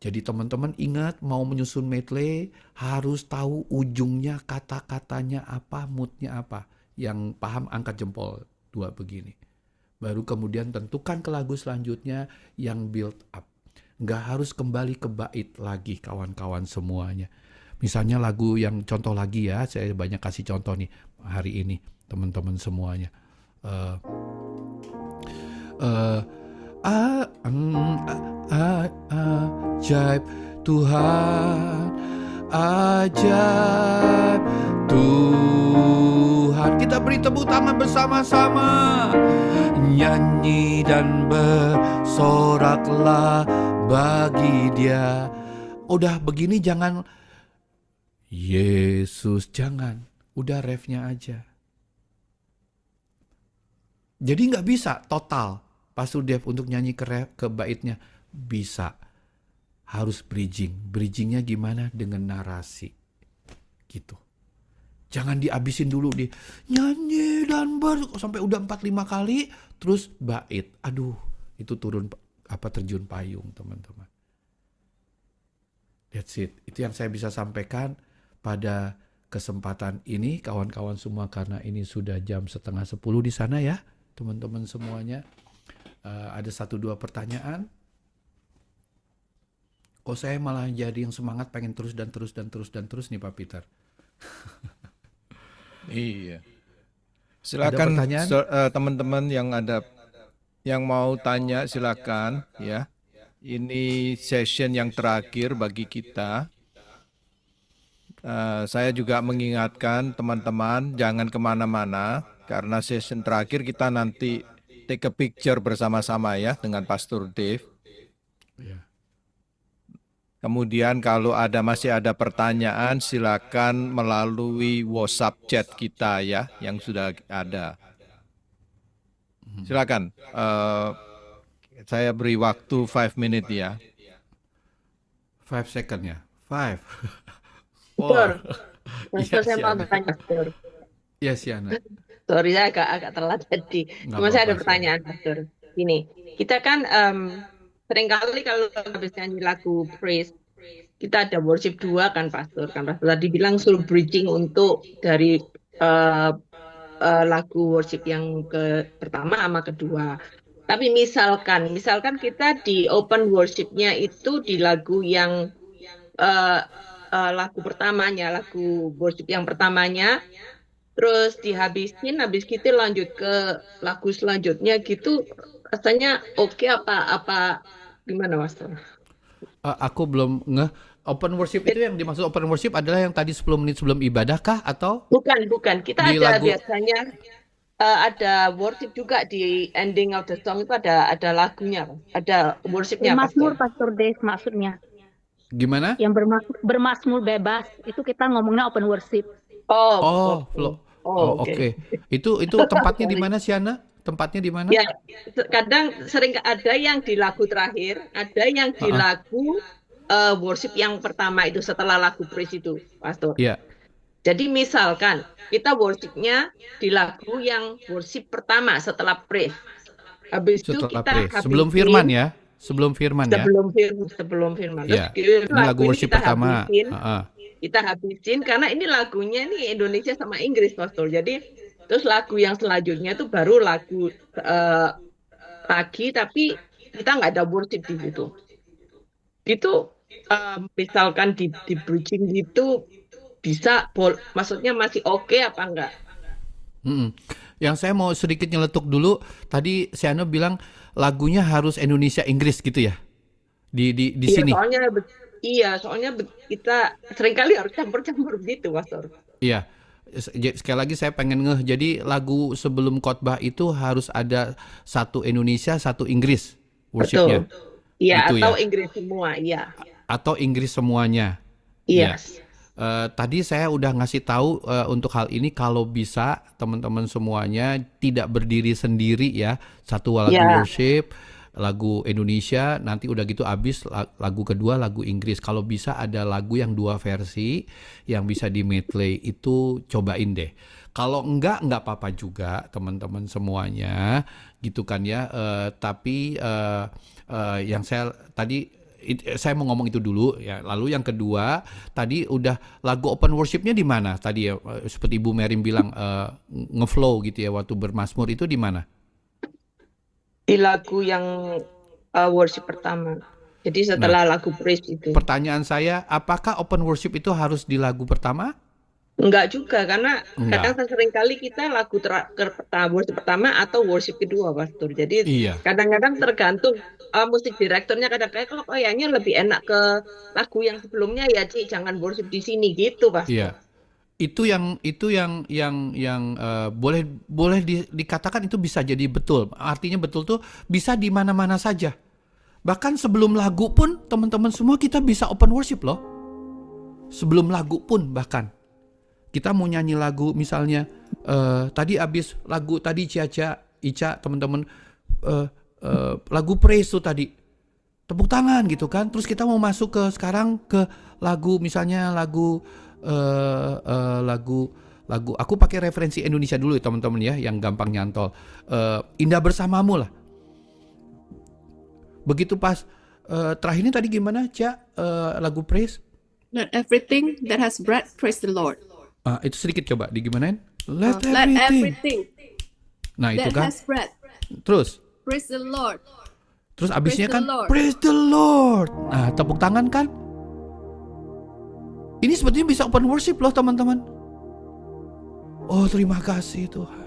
Jadi teman-teman ingat mau menyusun medley harus tahu ujungnya kata-katanya apa, moodnya apa. Yang paham angkat jempol 2 begini. Baru kemudian tentukan ke lagu selanjutnya yang build up. Nggak harus kembali ke bait lagi kawan-kawan semuanya. Misalnya lagu yang contoh lagi ya, saya banyak kasih contoh nih hari ini teman-teman semuanya. Eh, eh, ajaib Tuhan, ajaib Tuhan. Kita beri tepuk tangan bersama-sama. Nyanyi dan bersoraklah bagi Dia. Udah begini jangan Yesus, jangan. Udah refnya aja. Jadi nggak bisa total Pastor Dev untuk nyanyi ke baitnya. Bisa. Harus bridging. Bridgingnya gimana? Dengan narasi. Gitu. Jangan dihabisin dulu di nyanyi dan sampai udah 4-5 kali. Terus bait. Aduh, itu terjun payung teman-teman. That's it. Itu yang saya bisa sampaikan pada kesempatan ini kawan-kawan semua, karena ini sudah jam 9:30 di sana ya teman-teman semuanya. Ada 1-2 pertanyaan. Kok saya malah jadi yang semangat pengen terus nih Pak Peter. Iya. Ada Silakan pertanyaan? teman-teman yang mau tanya silakan ya. Ini session yang terakhir bagi kita. Saya juga mengingatkan teman-teman jangan kemana-mana karena session terakhir kita nanti take a picture bersama-sama ya dengan Pastor Dave. Ya. Kemudian kalau masih ada pertanyaan silakan melalui WhatsApp chat kita ya yang sudah ada. Silakan. Saya beri waktu 5 menit ya. 5 second ya. 5. Pastor, Iya, saya mau Siana. bertanya, Pastor. Iya, Siana. Sorry, saya agak telat tadi. Nggak Cuma saya ada apa-apa, pertanyaan, Pastor. Gini, kita kan seringkali kalau habis nyanyi lagu praise, kita ada worship 2 kan, Pastor. Kan Pastor tadi bilang suruh bridging untuk dari lagu worship yang pertama sama kedua. Tapi misalkan kita di open worship-nya itu di lagu yang lagu pertamanya, lagu worship yang pertamanya, terus habis gitu lanjut ke lagu selanjutnya gitu, rasanya oke apa gimana, Pastor? Aku belum ngeh. Open worship itu yang dimaksud open worship adalah yang tadi 10 menit sebelum ibadah kah atau Bukan. Kita di ada lagu? biasanya ada worship juga di ending of the song itu ada lagunya, ada worshipnya, Bermasmur Pastor. Pastor Dave maksudnya. Gimana? Yang bermasmur bebas itu kita ngomongnya open worship. Oh, flow. Oh, oke. oke. Itu tempatnya di mana, Siana? Tempatnya di mana? Ya, kadang sering ada yang di lagu terakhir, ada yang di lagu worship yang pertama itu setelah lagu praise itu, Pastor. Iya. Jadi misalkan kita worshipnya di lagu yang worship pertama setelah praise. Habis itu Setelah kita praise. Sebelum firman ya. Sebelum firman ya. Sebelum firman. Iya. Terus Ini lagu worship kita pertama. habisin karena ini lagunya nih Indonesia sama Inggris, Pastor. Jadi terus lagu yang selanjutnya itu baru lagu lagi, tapi kita nggak ada worship di situ. Itu misalkan di bridging gitu bisa, maksudnya masih oke apa enggak? Yang saya mau sedikit nyeletuk dulu, tadi Siana bilang lagunya harus Indonesia Inggris gitu ya? Di sini. Soalnya kita seringkali harus campur-campur gitu, Pastor. Iya. Sekali lagi saya pengen ngeh. Jadi lagu sebelum khotbah itu harus ada satu Indonesia, satu Inggris worshipnya. Betul. Iya, Gitu atau ya? Inggris semua, iya. Atau Inggris semuanya. Iya. Tadi saya udah ngasih tahu untuk hal ini kalau bisa teman-teman semuanya tidak berdiri sendiri ya. Satu lagu worship, lagu Indonesia, nanti udah gitu habis lagu kedua lagu Inggris. Kalau bisa ada lagu yang 2 versi yang bisa di medley itu cobain deh. Kalau enggak apa-apa juga teman-teman semuanya gitu kan ya. Tapi yang saya tadi saya mau ngomong itu dulu ya. Lalu yang kedua, tadi udah lagu open worship-nya di mana? Tadi ya seperti Ibu Merim bilang ngeflow gitu ya waktu bermazmur itu di mana? Di lagu yang worship pertama. Jadi Nah, setelah lagu praise itu. pertanyaan saya, apakah open worship itu harus di lagu pertama? Enggak juga, karena kadang Enggak. seringkali kita lagu worship pertama atau worship kedua, Pastor. Jadi Iya, kadang-kadang tergantung musik direkturnya, kadang-kadang kalau kayaknya lebih enak ke lagu yang sebelumnya ya, Ci, jangan worship di sini gitu, iya. Pastor. Itu yang boleh dikatakan itu bisa jadi betul. Artinya betul tuh bisa di mana-mana saja. Bahkan sebelum lagu pun teman-teman semua kita bisa open worship loh. Sebelum lagu pun bahkan. Kita mau nyanyi lagu misalnya tadi abis lagu tadi Ica teman-teman lagu praise tuh tadi. Tepuk tangan gitu kan. Terus kita mau masuk ke sekarang ke lagu misalnya lagu aku pakai referensi Indonesia dulu ya teman-teman ya yang gampang nyantol. Indah Bersamamu lah. Begitu pas terakhir ini tadi gimana lagu praise? Let everything that has breath praise the Lord. Itu sedikit coba digimanain? Let Let everything. everything Nah itu that kan. has breath Terus praise the Lord. abisnya Praise the kan Lord. praise the Lord. Nah tepuk tangan kan. Ini sepertinya bisa open worship loh teman-teman. Oh terima kasih Tuhan.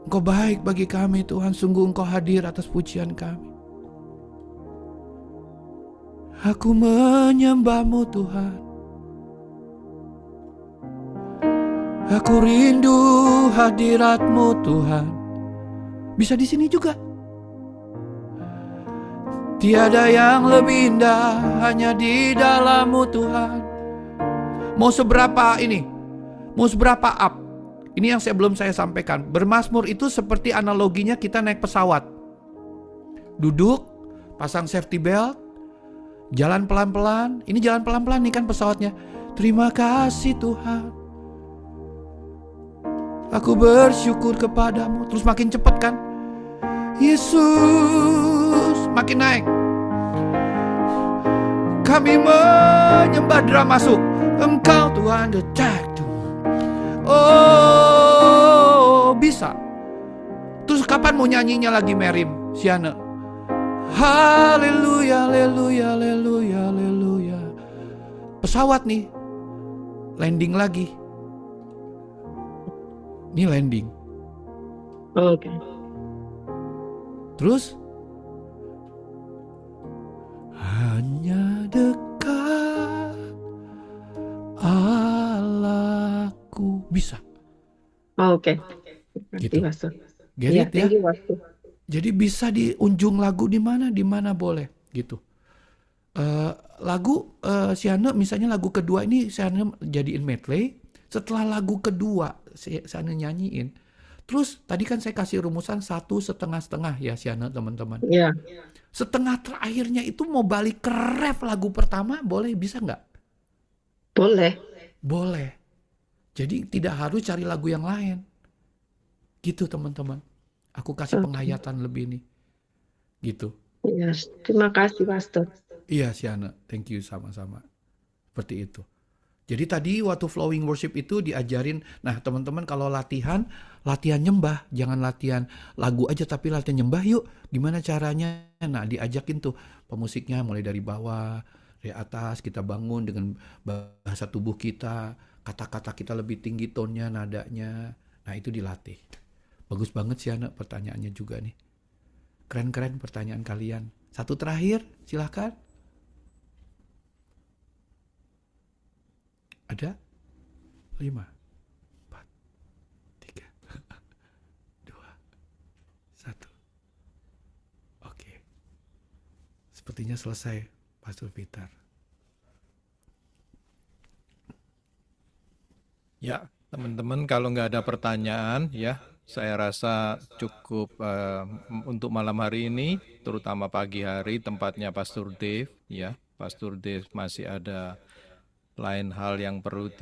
Engkau baik bagi kami Tuhan. Sungguh Engkau hadir atas pujian kami. Aku menyembah-Mu Tuhan. Aku rindu hadirat-Mu Tuhan. Bisa di sini juga. Tiada yang lebih indah hanya di dalam-Mu Tuhan. Mau seberapa ini? Mau seberapa up? Ini yang belum saya sampaikan. Bermazmur itu seperti analoginya kita naik pesawat. Duduk, pasang safety belt, jalan pelan-pelan. Ini jalan pelan-pelan nih kan pesawatnya. Terima kasih Tuhan. Aku bersyukur kepadamu. Terus makin cepat kan? Yesus, makin naik. Kami menyembah drum masuk. Engkau Tuhan the jack. Oh, bisa. Terus kapan mau nyanyinya lagi Merim, Siana? Haleluya, haleluya, haleluya, haleluya. Pesawat nih, landing lagi. Ini landing. Oke. Terus hanya dekat Allahku bisa. Oke. Gitu. Terima kasih, Pastor. Get Iya, it ya? thank you, Pastor. Jadi bisa di ujung lagu di mana boleh gitu. Lagu Siana misalnya lagu kedua ini Siana jadiin medley. Setelah lagu kedua Siana nyanyiin. Terus tadi kan saya kasih rumusan 1,5-1/2 ya Siana teman-teman. Iya. Setengah terakhirnya itu mau balik ke ref lagu pertama boleh bisa nggak? Boleh. Boleh. Jadi tidak harus cari lagu yang lain. Gitu teman-teman. Aku kasih Oke. penghayatan lebih nih. Gitu. Iya, terima kasih, Pastor. Iya Siana, thank you sama-sama. Seperti itu. Jadi tadi waktu flowing worship itu diajarin, nah teman-teman kalau latihan nyembah, jangan latihan lagu aja tapi latihan nyembah yuk. Gimana caranya? Nah diajakin tuh pemusiknya mulai dari bawah, dari atas kita bangun dengan bahasa tubuh kita, kata-kata kita lebih tinggi tonnya, nadanya. Nah itu dilatih. Bagus banget Siana pertanyaannya juga nih. Keren-keren pertanyaan kalian. Satu terakhir, silahkan. Ada? 5, 4, 3, 2, 1. Oke. Sepertinya selesai, Pastor Peter. Ya, teman-teman kalau nggak ada pertanyaan ya, saya rasa cukup untuk malam hari ini, terutama pagi hari tempatnya Pastor Dave ya. Pastor Dave masih ada lain hal yang perlu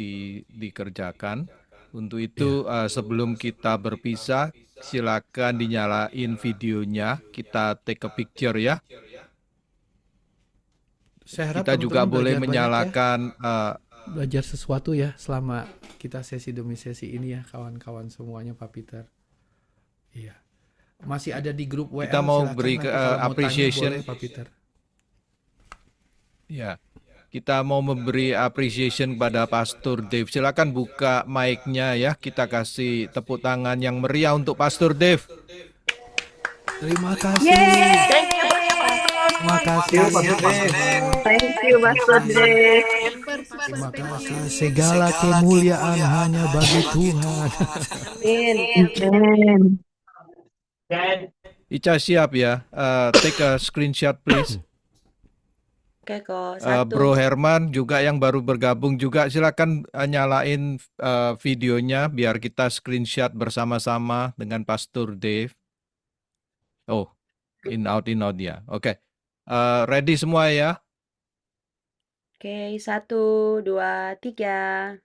dikerjakan. Untuk itu sebelum kita berpisah, silakan dinyalain videonya, kita take a picture ya. Saya harap Kita juga teman-teman boleh belajar banyak ya. menyalakan Belajar sesuatu ya selama kita sesi demi sesi ini ya kawan-kawan semuanya Pak Peter. Iya. Masih ada di grup WL, kita mau silakan beri nanti kalau mau tanya appreciation. boleh Pak Peter. Ya, kita mau memberi appreciation kepada Pastor Dave. Silakan buka mic-nya ya. Kita kasih tepuk tangan yang meriah untuk Pastor Dave. Terima kasih. Terima kasih. Thank you, Pastor Dave. Terima kasih. Segala kemuliaan hanya bagi Tuhan. Amen. Ica siap ya. Take a screenshot please. Oke kok, Bro 1. Herman juga yang baru bergabung juga silakan nyalain videonya biar kita screenshot bersama-sama dengan Pastor Dave. Oh, in out ya. Oke. Ready semua ya? Oke, 1, 2, 3.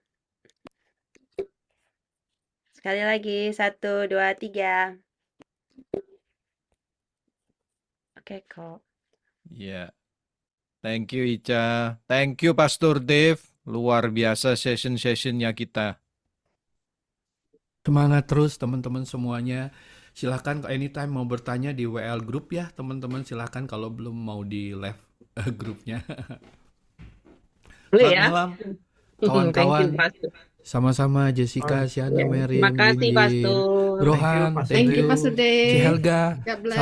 Sekali lagi, 1, 2, 3. Oke kok. Ya. Thank you Ica. Thank you Pastor Dave. Luar biasa session-sessionnya kita. Semangat terus teman-teman semuanya. Silakan kalau anytime mau bertanya di WL Group ya teman-teman, silakan kalau belum mau di live grupnya. Boleh Selamat ya? malam Thank you, kawan-kawan. Pastor. Sama-sama Jessica, Siana, Ya, Merin, terima kasih, Lindin, Pastor. Rohan, Thank you, Pastor Ci Dave. Helga. God Salam bless.